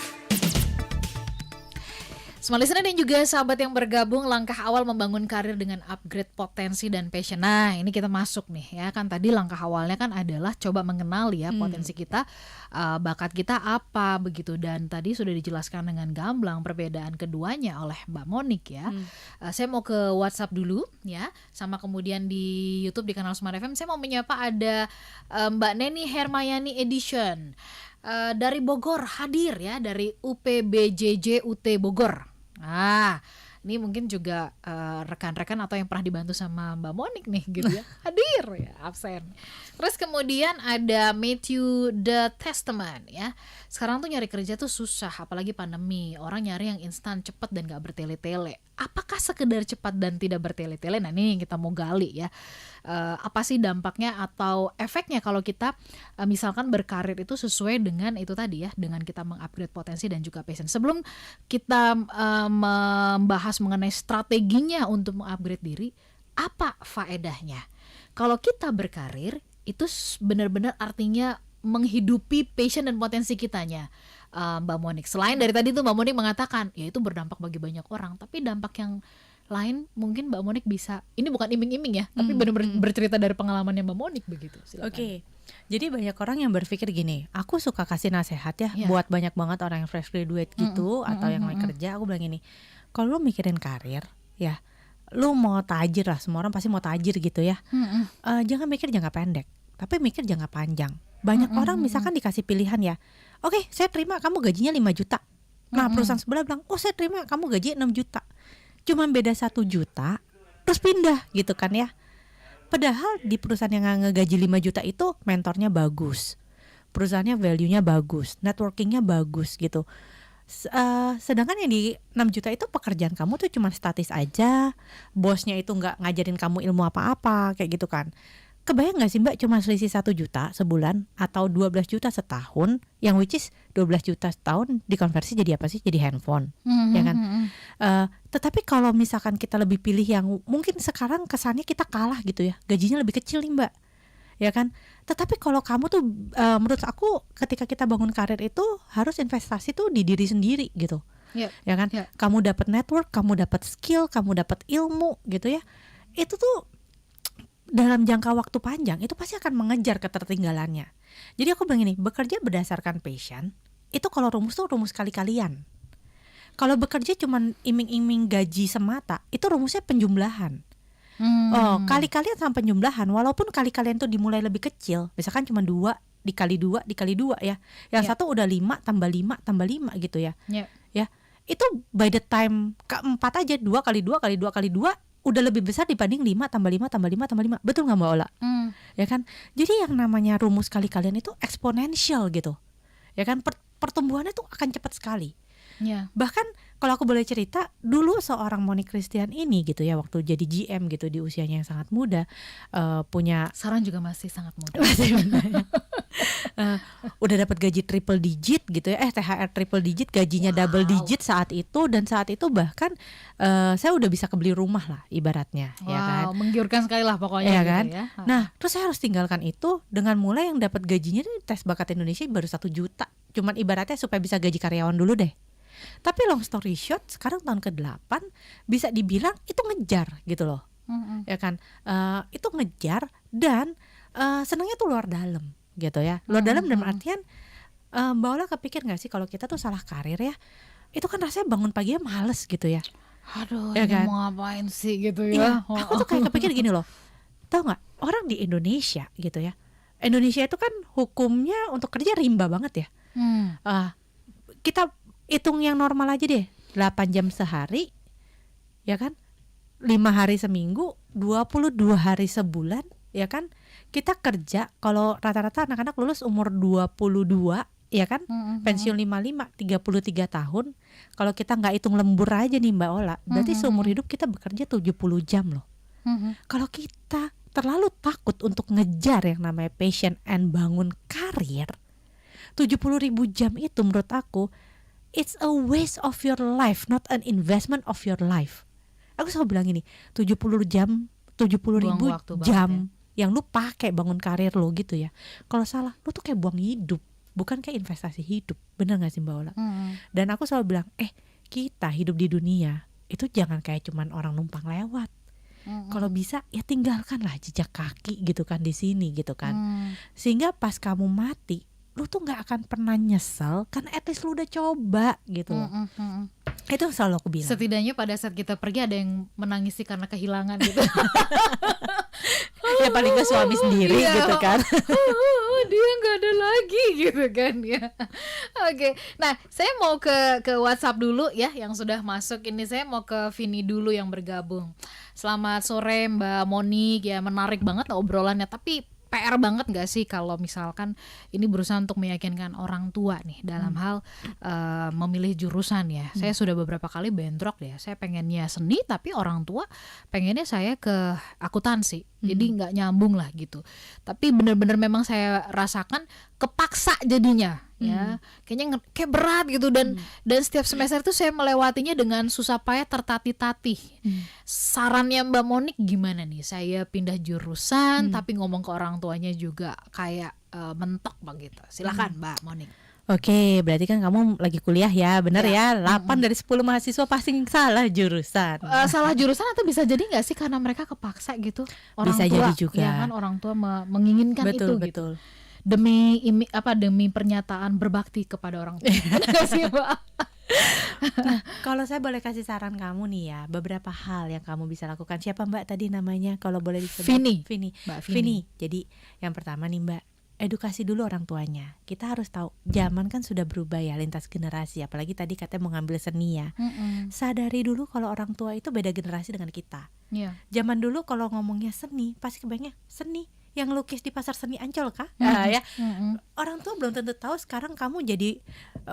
Smart listener dan juga sahabat yang bergabung, langkah awal membangun karir dengan upgrade potensi dan passion. Nah, ini kita masuk nih ya kan, tadi langkah awalnya kan adalah coba mengenali ya potensi kita, bakat kita apa begitu, dan tadi sudah dijelaskan dengan gamblang perbedaan keduanya oleh Mbak Monik ya. Saya mau ke WhatsApp dulu ya, sama kemudian di YouTube di kanal Smart FM saya mau menyapa ada Mbak Neni Hermayani Edition dari Bogor hadir ya, dari UPBJJ UT Bogor. Nah, ini mungkin juga rekan-rekan atau yang pernah dibantu sama Mbak Monik nih gitu ya, hadir ya, absen. Terus kemudian ada Matthew The Testament ya. Sekarang tuh nyari kerja tuh susah, apalagi pandemi. Orang nyari yang instan, cepat dan gak bertele-tele. Apakah sekedar cepat dan tidak bertele-tele? Nah ini yang kita mau gali ya. Apa sih dampaknya atau efeknya kalau kita misalkan berkarir itu sesuai dengan itu tadi ya, dengan kita mengupgrade potensi dan juga passion. Sebelum kita membahas mengenai strateginya untuk mengupgrade diri, apa faedahnya? Kalau kita berkarir itu benar-benar artinya menghidupi passion dan potensi kitanya, Mbak Monik. Selain dari tadi tuh Mbak Monik mengatakan ya itu berdampak bagi banyak orang, tapi dampak yang lain mungkin Mbak Monik bisa, ini bukan iming-iming ya, tapi benar-benar bercerita dari pengalamannya Mbak Monik begitu. Oke. Jadi banyak orang yang berpikir gini, aku suka kasih nasihat ya buat banyak banget orang yang fresh graduate gitu atau yang lagi kerja. Aku bilang gini, kalau lu mikirin karir ya, lu mau tajir lah, semua orang pasti mau tajir gitu ya. Jangan mikir jangka pendek, tapi mikir jangka panjang. Banyak orang misalkan dikasih pilihan ya, oke, saya terima kamu gajinya 5 juta. Nah perusahaan sebelah bilang, oh saya terima kamu gaji 6 juta. Cuman beda 1 juta, terus pindah gitu kan ya. Padahal di perusahaan yang ngegaji 5 juta itu mentornya bagus, perusahaannya value-nya bagus, networking-nya bagus gitu. Sedangkan yang di 6 juta itu pekerjaan kamu tuh cuma statis aja, bosnya itu nggak ngajarin kamu ilmu apa-apa kayak gitu kan. Kebayang gak sih Mbak cuma selisih 1 juta sebulan atau 12 juta setahun, yang which is 12 juta setahun dikonversi jadi apa sih? Jadi handphone, ya kan? Tetapi kalau misalkan kita lebih pilih yang mungkin sekarang kesannya kita kalah gitu ya, gajinya lebih kecil nih Mbak, ya kan? Tetapi kalau kamu tuh menurut aku ketika kita bangun karir itu harus investasi tuh di diri sendiri gitu, ya kan? Kamu dapat network, kamu dapat skill, kamu dapat ilmu gitu ya, itu tuh dalam jangka waktu panjang itu pasti akan mengejar ketertinggalannya. Jadi aku bilang ini, bekerja berdasarkan passion itu kalau rumus tuh rumus kali-kalian. Kalau bekerja cuman iming-iming gaji semata, itu rumusnya penjumlahan. Kali-kalian sama penjumlahan, walaupun kali-kalian tuh dimulai lebih kecil, misalkan cuma 2 dikali 2 ya. Yang satu udah 5 tambah 5 tambah 5 gitu ya. Ya. Itu by the time keempat aja 2 kali 2 kali 2 kali 2 udah lebih besar dibanding 5 tambah 5 tambah 5 tambah 5. Betul gak Mbak Ola? Ya kan? Jadi yang namanya rumus kali-kalian itu eksponensial gitu. Ya kan? Pertumbuhannya tuh akan cepat sekali. Bahkan kalau aku boleh cerita, dulu seorang Monik Christian ini gitu ya, waktu jadi GM gitu di usianya yang sangat muda, punya, sekarang juga masih sangat muda. udah dapat gaji triple digit gitu ya, THR triple digit, gajinya double digit saat itu, dan saat itu bahkan saya udah bisa kebeli rumah lah ibaratnya. Ya kan? Menggiurkan sekali lah pokoknya ya gitu kan? ya. Nah terus saya harus tinggalkan itu dengan mulai yang dapat gajinya nih, tes bakat Indonesia baru 1 juta cuman ibaratnya supaya bisa gaji karyawan dulu deh. Tapi long story short, sekarang tahun ke-8 bisa dibilang itu ngejar gitu loh. Ya kan, itu ngejar dan senangnya tuh luar dalam gitu ya. Luar dalam dalam artian Mbak Ola kepikir gak sih kalau kita tuh salah karir ya, itu kan rasanya bangun paginya males gitu ya. Aduh, Ya ini kan? mau ngapain sih gitu Iya, ya. aku tuh kayak kepikir gini loh, tau gak, orang di Indonesia gitu ya, Indonesia itu kan hukumnya untuk kerja rimba banget ya. Kita hitung yang normal aja deh, 8 jam sehari, ya kan, 5 hari seminggu, 22 hari sebulan, ya kan. Kita kerja, kalau rata-rata anak-anak lulus umur 22, ya kan, pensiun 55, 33 tahun. Kalau kita nggak hitung lembur aja nih Mbak Ola, berarti seumur hidup kita bekerja 70 jam loh. Kalau kita terlalu takut untuk ngejar yang namanya passion and bangun karir, 70.000 jam itu menurut aku it's a waste of your life, not an investment of your life. Aku selalu bilang ini, 70 jam, 70.000 Buang waktu banget jam yang lu pakai bangun karir lo gitu ya. Kalau salah, lu tuh kayak buang hidup, bukan kayak investasi hidup. Bener gak sih Mbak Ola? Dan aku selalu bilang, kita hidup di dunia itu jangan kayak cuman orang numpang lewat. Kalau bisa ya tinggalkanlah jejak kaki gitu kan di sini gitu kan. Sehingga pas kamu mati, lu tuh nggak akan pernah nyesel kan, at least lu udah coba gitu loh. Itu yang selalu aku bilang. Setidaknya pada saat kita pergi ada yang menangisi karena kehilangan gitu. Ya paling gak suami sendiri Iya. gitu kan. Dia nggak ada lagi gitu kan ya. Oke, nah saya mau ke WhatsApp dulu ya yang sudah masuk ini. Saya mau ke Vini dulu yang bergabung. Selamat sore Mbak Monik, ya menarik banget obrolannya, tapi PR banget gak sih kalau misalkan ini berusaha untuk meyakinkan orang tua nih dalam hal memilih jurusan ya. Saya sudah beberapa kali bentrok deh, saya pengennya seni tapi orang tua pengennya saya ke akuntansi, jadi nggak nyambung lah gitu. Tapi bener-bener memang saya rasakan kepaksa jadinya ya, kayaknya kayak berat gitu, dan setiap semester tuh saya melewatinya dengan susah payah tertatih-tatih. Sarannya Mbak Monik gimana nih? Saya pindah jurusan tapi ngomong ke orang tuanya juga kayak mentok begitu. Silakan Mbak Monik. Oke, berarti kan kamu lagi kuliah ya, bener ya? 8 dari 10 mahasiswa pasti salah jurusan. Salah jurusan atau bisa jadi nggak sih karena mereka kepaksa gitu? Orang Bisa tua, jadi juga. ya kan, orang tua menginginkan Betul, itu betul. gitu. Demi demi pernyataan berbakti kepada orang tua. Benar sih, Mbak? Nah, kalau saya boleh kasih saran kamu nih ya, beberapa hal yang kamu bisa lakukan. Siapa Mbak tadi namanya? Kalau boleh disebut. Vini. Mbak Vini. Vini. Jadi yang pertama nih Mbak, edukasi dulu orang tuanya. Kita harus tahu zaman kan sudah berubah ya, lintas generasi. Apalagi tadi katanya mau ngambil seni ya. Sadari dulu kalau orang tua itu beda generasi dengan kita. Iya. Zaman dulu kalau ngomongnya seni, pasti kebayangnya seni yang lukis di pasar seni Ancol kah? Ya. Orang tua belum tentu tahu sekarang kamu jadi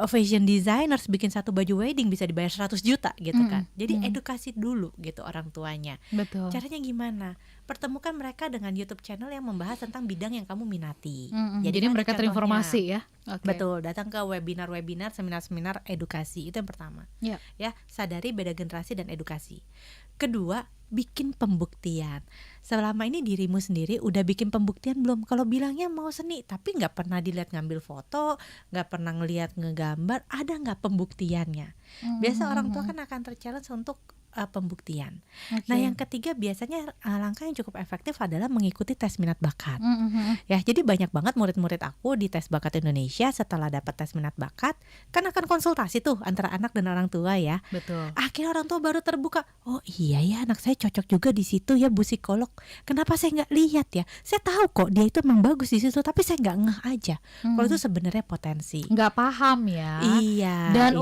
fashion designers, bikin satu baju wedding bisa dibayar 100 juta gitu kan. Jadi edukasi dulu gitu orang tuanya. Betul. Caranya gimana? Pertemukan mereka dengan YouTube channel yang membahas tentang bidang yang kamu minati. Jadi mereka contohnya, terinformasi ya. Oke. Betul, datang ke webinar-webinar, seminar-seminar edukasi. Itu yang pertama. Iya. Ya, sadari beda generasi dan edukasi. Kedua, bikin pembuktian. Selama ini dirimu sendiri udah bikin pembuktian belum? Kalau bilangnya mau seni tapi nggak pernah dilihat ngambil foto, nggak pernah ngelihat ngegambar, ada nggak pembuktiannya? Biasa orang tua kan akan terchallenge untuk pembuktian. Nah yang ketiga biasanya langkah yang cukup efektif adalah mengikuti tes minat bakat. Ya, jadi banyak banget murid-murid aku di tes bakat Indonesia setelah dapat tes minat bakat kan akan konsultasi tuh antara anak dan orang tua ya. Betul. Akhirnya orang tua baru terbuka, oh iya ya anak saya cocok juga di situ ya Bu Psikolog. Kenapa saya nggak lihat ya? Saya tahu kok dia itu memang bagus di situ tapi saya nggak ngeh aja. Kalau itu sebenarnya potensi. Nggak paham ya. Iya. Dan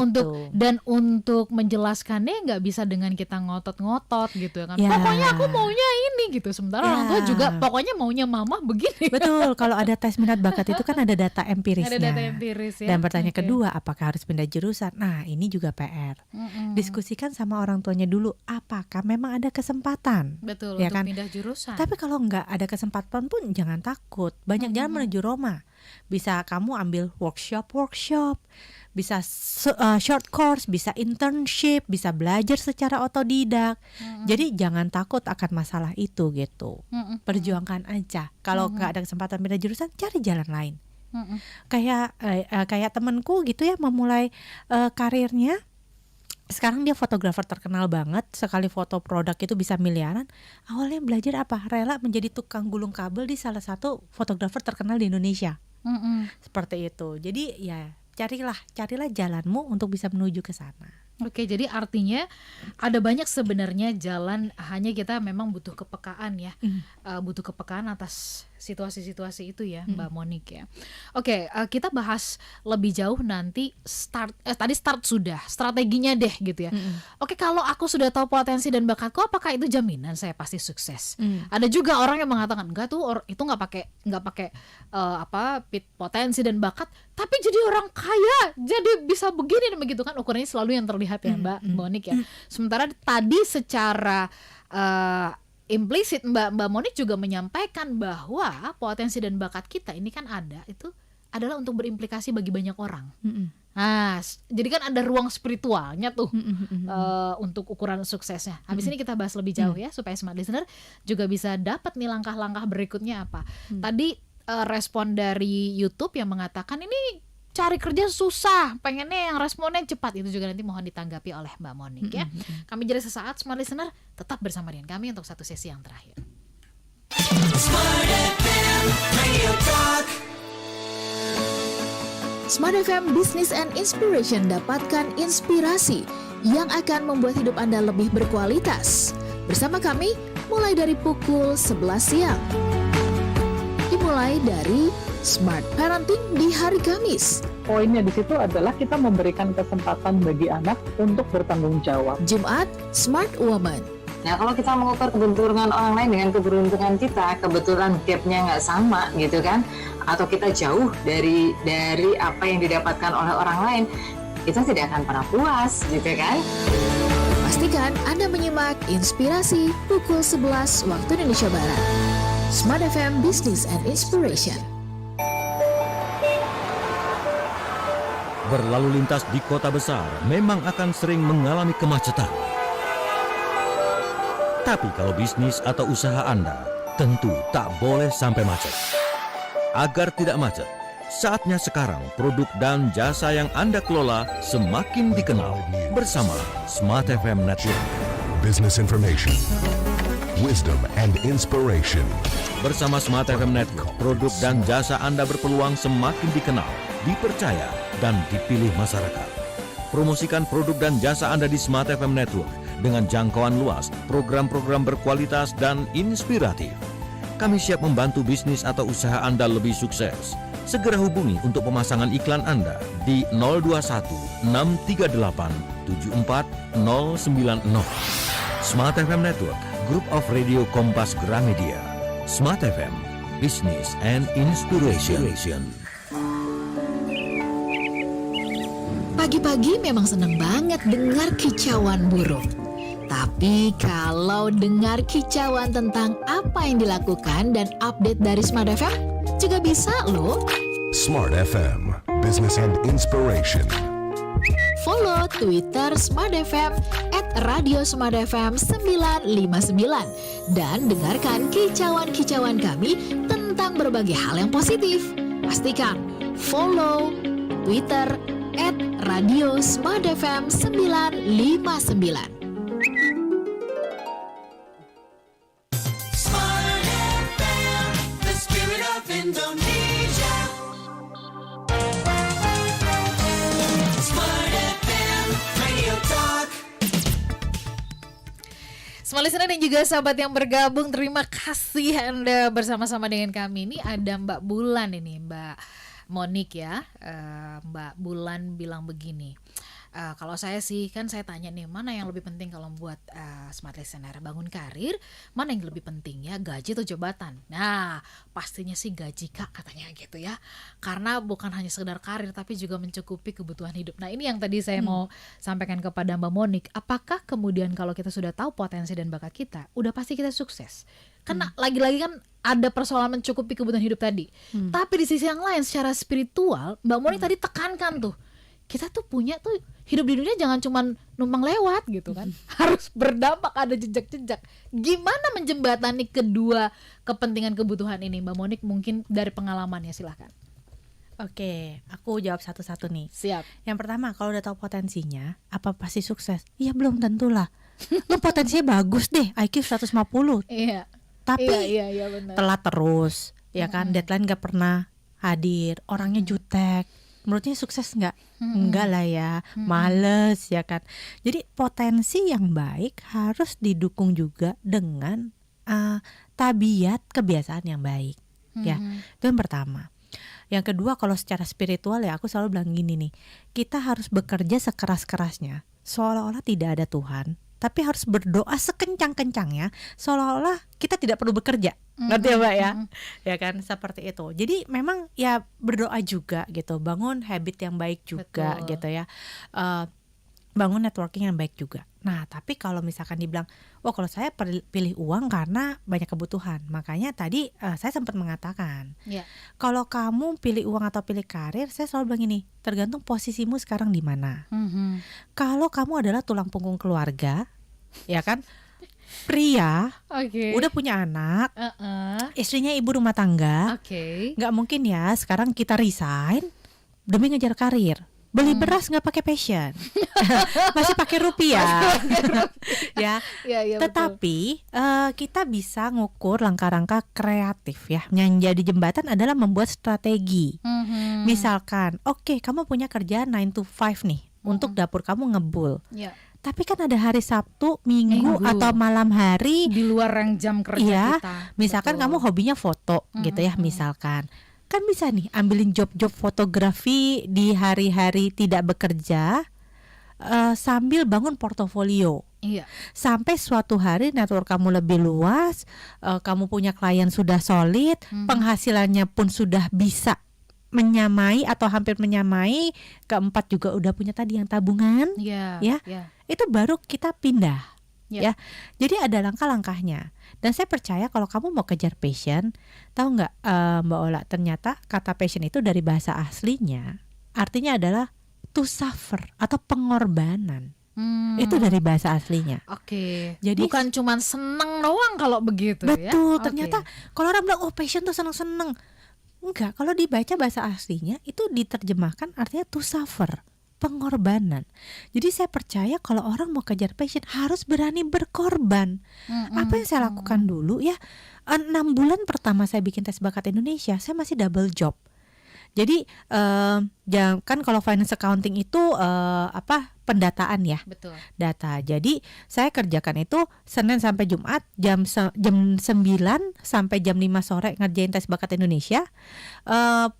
itu. untuk menjelaskannya nggak bisa dengan kita ngotot-ngotot gitu kan. Ya. Pokoknya aku maunya ini gitu. Sementara orang tua juga pokoknya maunya mama begini. Betul. Kalau ada tes minat bakat itu kan ada data empirisnya. Ada data empiris ya. Dan pertanyaan kedua, apakah harus pindah jurusan? Nah, ini juga PR. Diskusikan sama orang tuanya dulu, apakah memang ada kesempatan? Betul, ya untuk kan? pindah jurusan. Tapi kalau nggak ada kesempatan pun jangan takut. Banyak jalan menuju Roma. Bisa kamu ambil workshop, bisa short course, bisa internship, bisa belajar secara otodidak. Jadi jangan takut akan masalah itu gitu. Perjuangkan aja. Kalau nggak ada kesempatan pindah jurusan, cari jalan lain. Kayak temenku gitu ya, memulai karirnya. Sekarang dia fotografer terkenal banget, sekali foto produk itu bisa miliaran. Awalnya belajar apa? Rela menjadi tukang gulung kabel di salah satu fotografer terkenal di Indonesia. Seperti itu. Jadi ya carilah jalanmu untuk bisa menuju ke sana. Oke, jadi artinya ada banyak sebenarnya jalan, hanya kita memang butuh kepekaan ya, butuh kepekaan atas situasi-situasi itu ya, Mbak Monik ya. Oke, kita bahas lebih jauh nanti tadi start sudah, strateginya deh gitu ya. Oke, kalau aku sudah tahu potensi dan bakatku, apakah itu jaminan saya pasti sukses? Ada juga orang yang mengatakan enggak tuh, itu nggak pakai potensi dan bakat, tapi jadi orang kaya, jadi bisa begini dan begitu kan, ukurannya selalu yang terlihat ya Mbak Monik ya. Sementara tadi secara implisit Mbak Monik juga menyampaikan bahwa potensi dan bakat kita ini kan itu adalah untuk berimplikasi bagi banyak orang. Nah, jadi kan ada ruang spiritualnya tuh untuk ukuran suksesnya. Habis ini kita bahas lebih jauh ya, supaya smart listener juga bisa dapat nih langkah-langkah berikutnya apa. Tadi respon dari YouTube yang mengatakan ini cari kerja susah, pengennya yang responnya cepat. Itu juga nanti mohon ditanggapi oleh Mbak Monik ya. Kami jadi sesaat, smart listener tetap bersama dengan kami untuk satu sesi yang terakhir. Smart FM Radio Talk. Smart FM Business and Inspiration, dapatkan inspirasi yang akan membuat hidup Anda lebih berkualitas. Bersama kami mulai dari pukul 11 siang. Dimulai dari Smart Parenting di hari Kamis. Poinnya di situ adalah kita memberikan kesempatan bagi anak untuk bertanggung jawab. Jumat, Smart Woman. Nah, kalau kita mengukur keberuntungan orang lain dengan keberuntungan kita, kebetulan gapnya nggak sama gitu kan, atau kita jauh dari apa yang didapatkan oleh orang lain, kita tidak akan pernah puas gitu kan. Pastikan Anda menyimak Inspirasi pukul 11 waktu Indonesia Barat. Smart FM Business and Inspiration. Berlalu lintas di kota besar memang akan sering mengalami kemacetan. Tapi kalau bisnis atau usaha Anda tentu tak boleh sampai macet. Agar tidak macet, saatnya sekarang produk dan jasa yang Anda kelola semakin dikenal bersama Smart FM Network. Business information, wisdom and inspiration. Bersama Smart FM Network, produk dan jasa Anda berpeluang semakin dikenal, dipercaya, dan dipilih masyarakat. Promosikan produk dan jasa Anda di Smart FM Network dengan jangkauan luas, program-program berkualitas dan inspiratif. Kami siap membantu bisnis atau usaha Anda lebih sukses. Segera hubungi untuk pemasangan iklan Anda di 021 638 74090. Smart FM Network, Group of Radio Kompas Gramedia. Smart FM, Business and Inspiration. Pagi-pagi memang senang banget dengar kicauan burung. Tapi kalau dengar kicauan tentang apa yang dilakukan dan update dari Smart FM, juga bisa loh. Smart FM, Business and Inspiration. Follow Twitter Smart FM @radiosmartfm959 dan dengarkan kicauan-kicauan kami tentang berbagai hal yang positif. Pastikan follow Twitter @radiosmartfm959. Smart FM, the spirit of Indonesia. Smart FM Radio Talk. Smart listener dan juga sahabat yang bergabung, terima kasih Anda bersama-sama dengan kami. Ini ada Mbak Bulan ini, Mbak Monik ya. Mbak Bulan bilang begini, kalau saya sih kan saya tanya nih, mana yang lebih penting kalau buat smart listener, bangun karir, mana yang lebih penting ya, gaji atau jabatan? Nah pastinya sih gaji Kak, katanya gitu ya, karena bukan hanya sekedar karir tapi juga mencukupi kebutuhan hidup. Nah ini yang tadi saya mau sampaikan kepada Mbak Monik, apakah kemudian kalau kita sudah tahu potensi dan bakat kita, udah pasti kita sukses? Karena lagi-lagi kan ada persoalan mencukupi kebutuhan hidup tadi. Tapi di sisi yang lain secara spiritual, Mbak Monik tadi tekankan tuh, kita tuh punya tuh hidup di dunia jangan cuma numpang lewat gitu kan. Harus berdampak, ada jejak-jejak. Gimana menjembatani kedua kepentingan kebutuhan ini, Mbak Monik, mungkin dari pengalamannya, silahkan. Oke, aku jawab satu-satu nih. Siap. Yang pertama, kalau udah tahu potensinya, apa pasti sukses? Iya, belum tentulah. Lo potensinya bagus deh, IQ 150. Iya. Tapi Iya benar. telat terus, ya kan? Deadline gak pernah hadir, orangnya jutek. Menurutnya sukses nggak? Enggak lah ya, males ya kan. Jadi potensi yang baik harus didukung juga dengan tabiat kebiasaan yang baik. Ya, itu yang pertama. Yang kedua, kalau secara spiritual ya aku selalu bilang gini nih, kita harus bekerja sekeras-kerasnya seolah-olah tidak ada Tuhan, tapi harus berdoa sekencang-kencangnya seolah-olah kita tidak perlu bekerja. Ngerti ya Mbak ya? Ya kan, seperti itu. Jadi memang ya berdoa juga gitu, bangun habit yang baik juga. Betul. Gitu ya, bangun networking yang baik juga. Nah tapi kalau misalkan dibilang, wah kalau saya pilih uang karena banyak kebutuhan, makanya tadi saya sempat mengatakan, Iya. kalau kamu pilih uang atau pilih karir, saya selalu bilang gini, tergantung posisimu sekarang di mana. Kalau kamu adalah tulang punggung keluarga, ya kan, pria, Oke. udah punya anak, istrinya ibu rumah tangga, Oke. nggak mungkin ya sekarang kita resign demi ngejar karir. Beli beras nggak pakai passion, masih pakai rupiah, ya. Iya, Tetapi kita bisa ngukur langkah-langkah kreatif ya. Yang jadi jembatan adalah membuat strategi. Misalkan, oke, kamu punya kerjaan 9 to 5 nih, untuk dapur kamu ngebul. Iya. Tapi kan ada hari Sabtu, Minggu atau malam hari Di luar jam kerja iya, kita. misalkan Betul. kamu hobinya foto gitu ya, misalkan. Kan bisa nih ambilin job-job fotografi di hari-hari tidak bekerja, sambil bangun portofolio. Iya. Sampai suatu hari network kamu lebih luas, kamu punya klien sudah solid, penghasilannya pun sudah bisa menyamai atau hampir menyamai. Keempat juga udah punya tadi yang tabungan, Iya. ya. Iya. Itu baru kita pindah. Ya. Ya, jadi ada langkah-langkahnya. Dan saya percaya kalau kamu mau kejar passion, tahu nggak Mbak Ola? Ternyata kata passion itu dari bahasa aslinya artinya adalah to suffer atau pengorbanan. Itu dari bahasa aslinya. Oke. Jadi bukan cuman seneng doang kalau begitu ya. betul. Oke. Ternyata kalau orang bilang oh passion tuh seneng-seneng, enggak. Kalau dibaca bahasa aslinya itu diterjemahkan artinya to suffer, pengorbanan. Jadi saya percaya kalau orang mau kejar passion harus berani berkorban. Apa yang saya lakukan dulu ya, 6 bulan pertama saya bikin tes bakat Indonesia, saya masih double job. Jadi kan kalau finance accounting itu pendataan ya, Betul. data. Jadi saya kerjakan itu Senin sampai Jumat jam 9 sampai jam 5 sore ngerjain tes bakat Indonesia.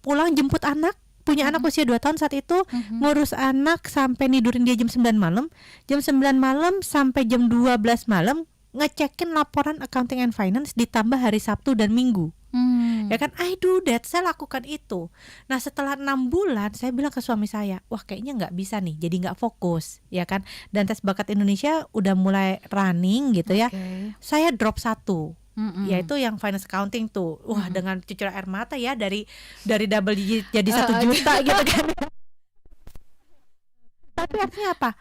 Pulang jemput anak, punya anak usia 2 tahun saat itu, ngurus anak sampai nidurin dia jam 9 malam. Jam 9 malam sampai jam 12 malam ngecekin laporan accounting and finance ditambah hari Sabtu dan Minggu. Ya kan, I do that, saya lakukan itu. Nah setelah 6 bulan saya bilang ke suami saya, wah kayaknya nggak bisa nih, jadi nggak fokus, ya kan. Dan tes bakat Indonesia udah mulai running gitu ya. Saya drop 1, yaitu yang finance accounting tuh. Wah dengan cucuran air mata ya, dari double digit jadi 1 juta gitu kan. Tapi artinya apa?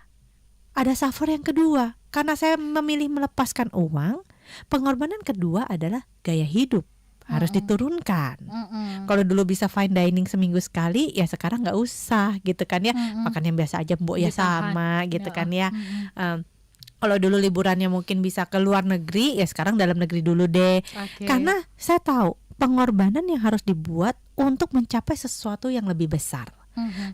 Ada suffer yang kedua. Karena saya memilih melepaskan uang, pengorbanan kedua adalah gaya hidup. Harus diturunkan. Kalau dulu bisa fine dining seminggu sekali, ya sekarang nggak usah gitu kan ya. Makan yang biasa aja Mbok ya sama gitu kan ya. Kalau dulu liburannya mungkin bisa ke luar negeri, ya sekarang dalam negeri dulu deh. Karena saya tahu pengorbanan yang harus dibuat untuk mencapai sesuatu yang lebih besar.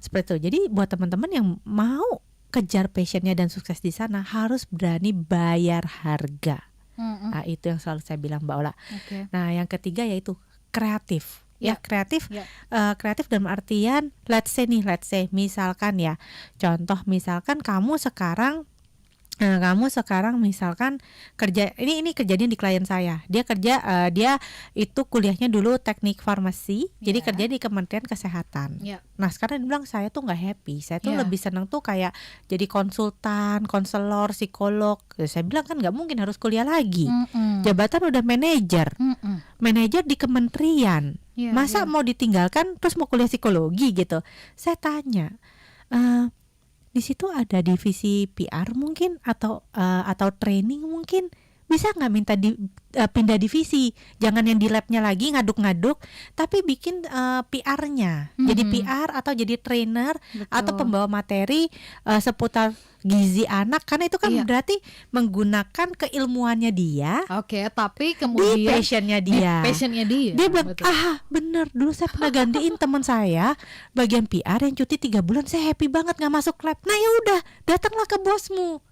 Seperti itu. Jadi buat teman-teman yang mau kejar passionnya dan sukses di sana harus berani bayar harga. Nah, itu yang selalu saya bilang Mbak Ola. Nah yang ketiga yaitu kreatif. Ya kreatif, kreatif dalam artian let's say misalkan ya, contoh misalkan kamu sekarang misalkan kerja, ini kejadian di klien saya. Dia kerja, dia itu kuliahnya dulu teknik farmasi, jadi kerja di Kementerian Kesehatan. Nah sekarang dia bilang saya tuh nggak happy, saya tuh lebih senang tuh kayak jadi konsultan, konselor, psikolog. Saya bilang kan nggak mungkin, harus kuliah lagi. Jabatan udah manajer di kementerian, masa mau ditinggalkan terus mau kuliah psikologi gitu. Saya tanya, di situ ada divisi PR mungkin atau training mungkin, bisa nggak minta pindah divisi, jangan yang di labnya lagi ngaduk-ngaduk, tapi bikin PR-nya, jadi PR atau jadi trainer atau pembawa materi seputar gizi anak, karena itu kan berarti menggunakan keilmuannya dia. Oke, tapi kemudian di passionnya dia. Dia bilang, bener, dulu saya pernah gantiin teman saya bagian PR yang cuti 3 bulan, saya happy banget nggak masuk lab. Nah ya udah, datanglah ke bosmu,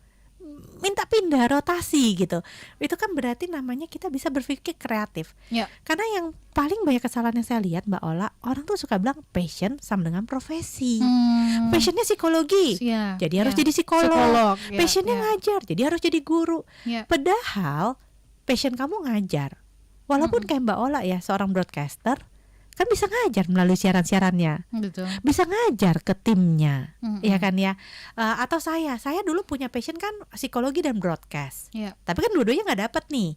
minta pindah rotasi gitu. Itu kan berarti namanya kita bisa berpikir kreatif. Karena yang paling banyak kesalahan yang saya lihat Mbak Ola, orang tuh suka bilang passion sama dengan profesi. Passionnya psikologi, jadi harus jadi psikolog. Passionnya ngajar, jadi harus jadi guru. Padahal passion kamu ngajar. Walaupun kayak Mbak Ola ya, seorang broadcaster, kan bisa ngajar melalui siaran-siarannya, bisa ngajar ke timnya, ya kan ya. Atau saya dulu punya passion kan psikologi dan broadcast, tapi kan dua-duanya nggak dapet nih.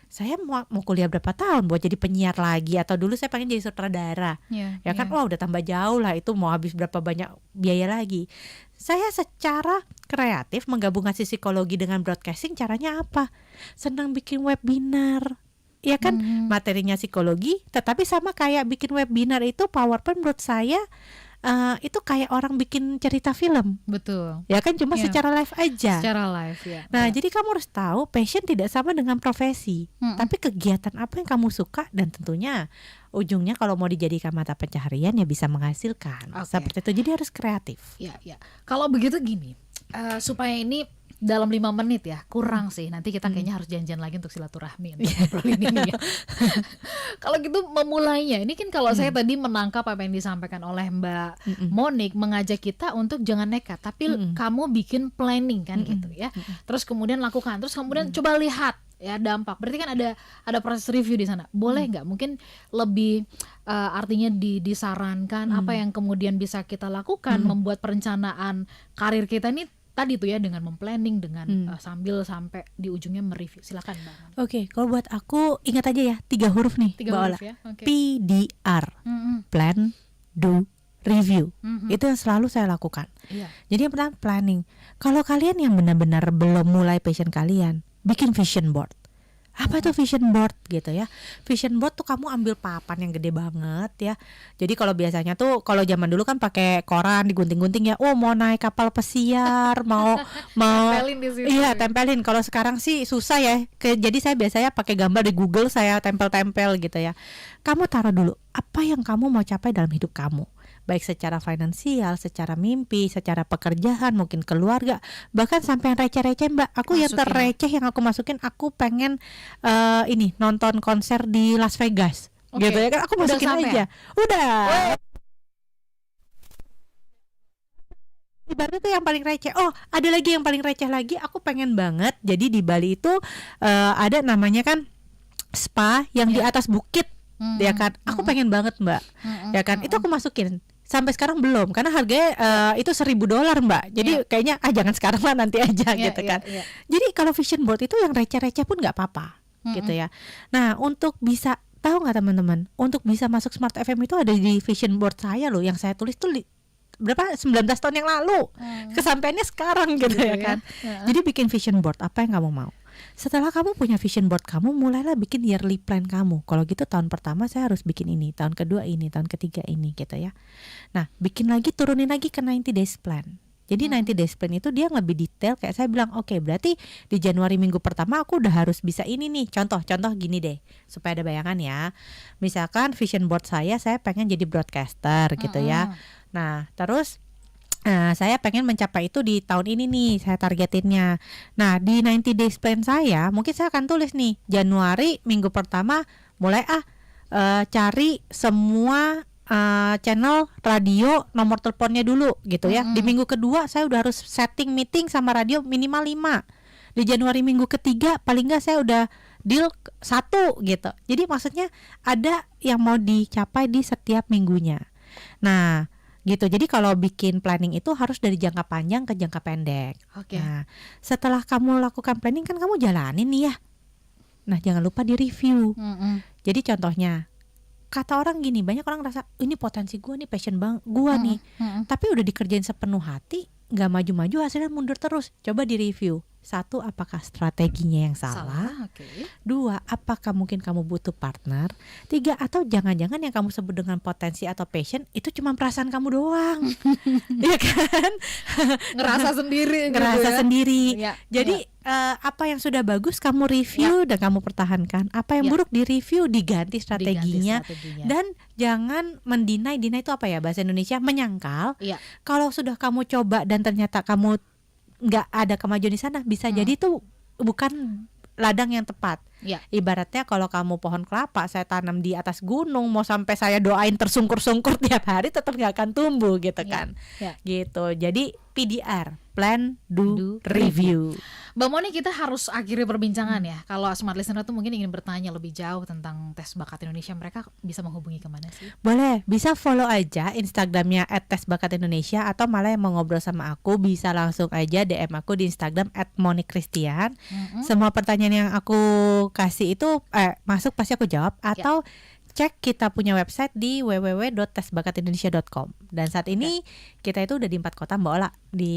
Saya mau kuliah berapa tahun buat jadi penyiar lagi, atau dulu saya pengen jadi sutradara, ya kan, wah udah tambah jauh lah, itu mau habis berapa banyak biaya lagi. Saya secara kreatif menggabungkan psikologi dengan broadcasting. Caranya apa? Senang bikin webinar. Ya kan, materinya psikologi, tetapi sama kayak bikin webinar itu PowerPoint menurut saya itu kayak orang bikin cerita film. Betul. Ya kan, cuma secara live aja. Secara live ya. Nah, jadi kamu harus tahu passion tidak sama dengan profesi, tapi kegiatan apa yang kamu suka, dan tentunya ujungnya kalau mau dijadikan mata pencaharian ya bisa menghasilkan. Seperti itu. Jadi harus kreatif. Ya. Kalau begitu gini, supaya ini dalam 5 menit ya, kurang sih. Nanti kita kayaknya harus janjian lagi untuk silaturahmi untuk ngobrolin ini ya. Kalau gitu memulainya, ini kan kalau saya tadi menangkap apa yang disampaikan oleh Mbak Monik, mengajak kita untuk jangan nekat, tapi kamu bikin planning kan gitu ya. Terus kemudian lakukan, terus kemudian coba lihat ya dampak. Berarti kan ada proses review di sana. Boleh nggak mungkin lebih artinya disarankan apa yang kemudian bisa kita lakukan membuat perencanaan karir kita ini tadi tuh ya, dengan memplanning, dengan sambil sampai di ujungnya mereview. Silakan Bang. Oke, kalau buat aku ingat aja ya 3 huruf nih, 3 huruf ya. PDR, plan, do, review. Itu yang selalu saya lakukan. Jadi yang pertama planning. Kalau kalian yang benar-benar belum mulai passion kalian, bikin vision board. Apa itu vision board gitu ya? Vision board tuh kamu ambil papan yang gede banget ya. Jadi kalau biasanya tuh, kalau zaman dulu kan pakai koran digunting-gunting ya. Oh, mau naik kapal pesiar, mau tempelin di situ. Iya, tempelin. Kalau sekarang sih susah ya. Jadi saya biasanya pakai gambar di Google, saya tempel-tempel gitu ya. Kamu taruh dulu apa yang kamu mau capai dalam hidup kamu. Baik secara finansial, secara mimpi, secara pekerjaan, mungkin keluarga, bahkan sampai yang receh-receh Mbak. Aku yang terreceh yang aku masukin, aku pengen nonton konser di Las Vegas, gitu ya kan, aku masukin aja. Udah. Ibaratnya tuh yang paling receh. Oh, ada lagi yang paling receh lagi, aku pengen banget. Jadi di Bali itu ada namanya kan spa yang di atas bukit, ya kan. Aku pengen banget Mbak, ya kan. Itu aku masukin. Sampai sekarang belum, karena harganya itu $1,000 Mbak. Jadi kayaknya jangan sekarang lah, nanti aja gitu kan. Jadi kalau vision board itu yang receh-receh pun nggak apa-apa, gitu ya. Nah, untuk bisa tahu nggak teman-teman, untuk bisa masuk Smart FM itu ada di vision board saya loh, yang saya tulis tuh berapa 19 tahun yang lalu. Kesampaiannya sekarang gitu ya kan. Jadi bikin vision board apa yang kamu mau. Setelah kamu punya vision board kamu, mulailah bikin yearly plan kamu. Kalau gitu tahun pertama saya harus bikin ini, tahun kedua ini, tahun ketiga ini gitu ya. Nah, bikin lagi, turunin lagi ke 90 days plan. Jadi 90 days plan itu dia lebih detail, kayak saya bilang, oke, berarti di Januari minggu pertama aku udah harus bisa ini nih. Contoh gini deh, supaya ada bayangan ya. Misalkan vision board saya pengen jadi broadcaster gitu ya. Nah, terus saya pengen mencapai itu di tahun ini nih, saya targetinnya. Nah, di 90 days plan saya, mungkin saya akan tulis nih, Januari minggu pertama mulai cari semua channel radio, nomor teleponnya dulu gitu ya. Di minggu kedua saya udah harus setting meeting sama radio minimal 5. Di Januari minggu ketiga paling nggak saya udah deal 1 gitu. Jadi maksudnya ada yang mau dicapai di setiap minggunya. Nah, gitu. Jadi kalau bikin planning itu harus dari jangka panjang ke jangka pendek. Nah, setelah kamu lakukan planning kan kamu jalanin nih ya. Nah, jangan lupa di review. Jadi contohnya, kata orang gini, banyak orang ngerasa ini potensi gue nih, passion bang gue nih, tapi udah dikerjain sepenuh hati, nggak maju-maju, hasilnya mundur terus. Coba di review. Satu, apakah strateginya yang salah? Oke. Dua, apakah mungkin kamu butuh partner? Tiga, atau jangan-jangan yang kamu sebut dengan potensi atau passion itu cuma perasaan kamu doang, ya kan? Ngerasa sendiri, Ngerasa gitu ya. sendiri. Iya, Jadi apa yang sudah bagus kamu review dan kamu pertahankan. Apa yang buruk di review, diganti strateginya. Dan jangan mendinai. Deny itu apa ya bahasa Indonesia? Menyangkal. Iya. Kalau sudah kamu coba dan ternyata kamu nggak ada kemajuan di sana, bisa jadi itu bukan ladang yang tepat. Iya. Ibaratnya kalau kamu pohon kelapa saya tanam di atas gunung, mau sampai saya doain tersungkur-sungkur tiap hari tetap nggak akan tumbuh gitu kan. Iya. Gitu. Jadi PDR, plan, do, review. Mbak Moni, kita harus akhiri perbincangan ya. Kalau smart listener tuh mungkin ingin bertanya lebih jauh tentang tes bakat Indonesia, mereka bisa menghubungi kemana sih? Boleh, bisa follow aja Instagramnya @tesbakatIndonesia, atau malah yang mau ngobrol sama aku bisa langsung aja DM aku di Instagram @monikristian. Semua pertanyaan yang aku kasih itu masuk pasti aku jawab, atau cek kita punya website di www.tesbakatindonesia.com. Dan saat ini kita itu udah di 4 kota Mbak Ola, di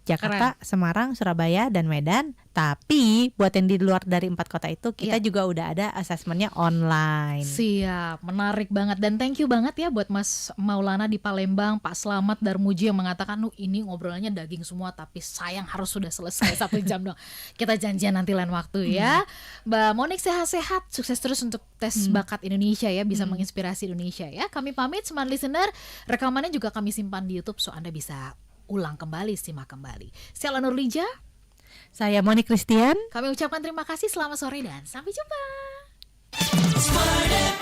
Jakarta, Semarang, Surabaya, dan Medan. Tapi buat yang di luar dari 4 kota itu kita juga udah ada asesmennya online. Siap, menarik banget. Dan thank you banget ya buat Mas Maulana di Palembang, Pak Slamet Darmuji yang mengatakan ini ngobrolannya daging semua tapi sayang harus sudah selesai 1 jam dong. Kita janjian nanti lain waktu ya. Mbak Monik sehat-sehat, sukses terus untuk tes bakat Indonesia ya, bisa menginspirasi Indonesia ya. Kami pamit smart listener, rekamannya juga kami simpan di YouTube so Anda bisa ulang kembali, simak kembali. Saya Lana Nurlija, saya Monik Kristian. Kami ucapkan terima kasih, selamat sore dan sampai jumpa. Smart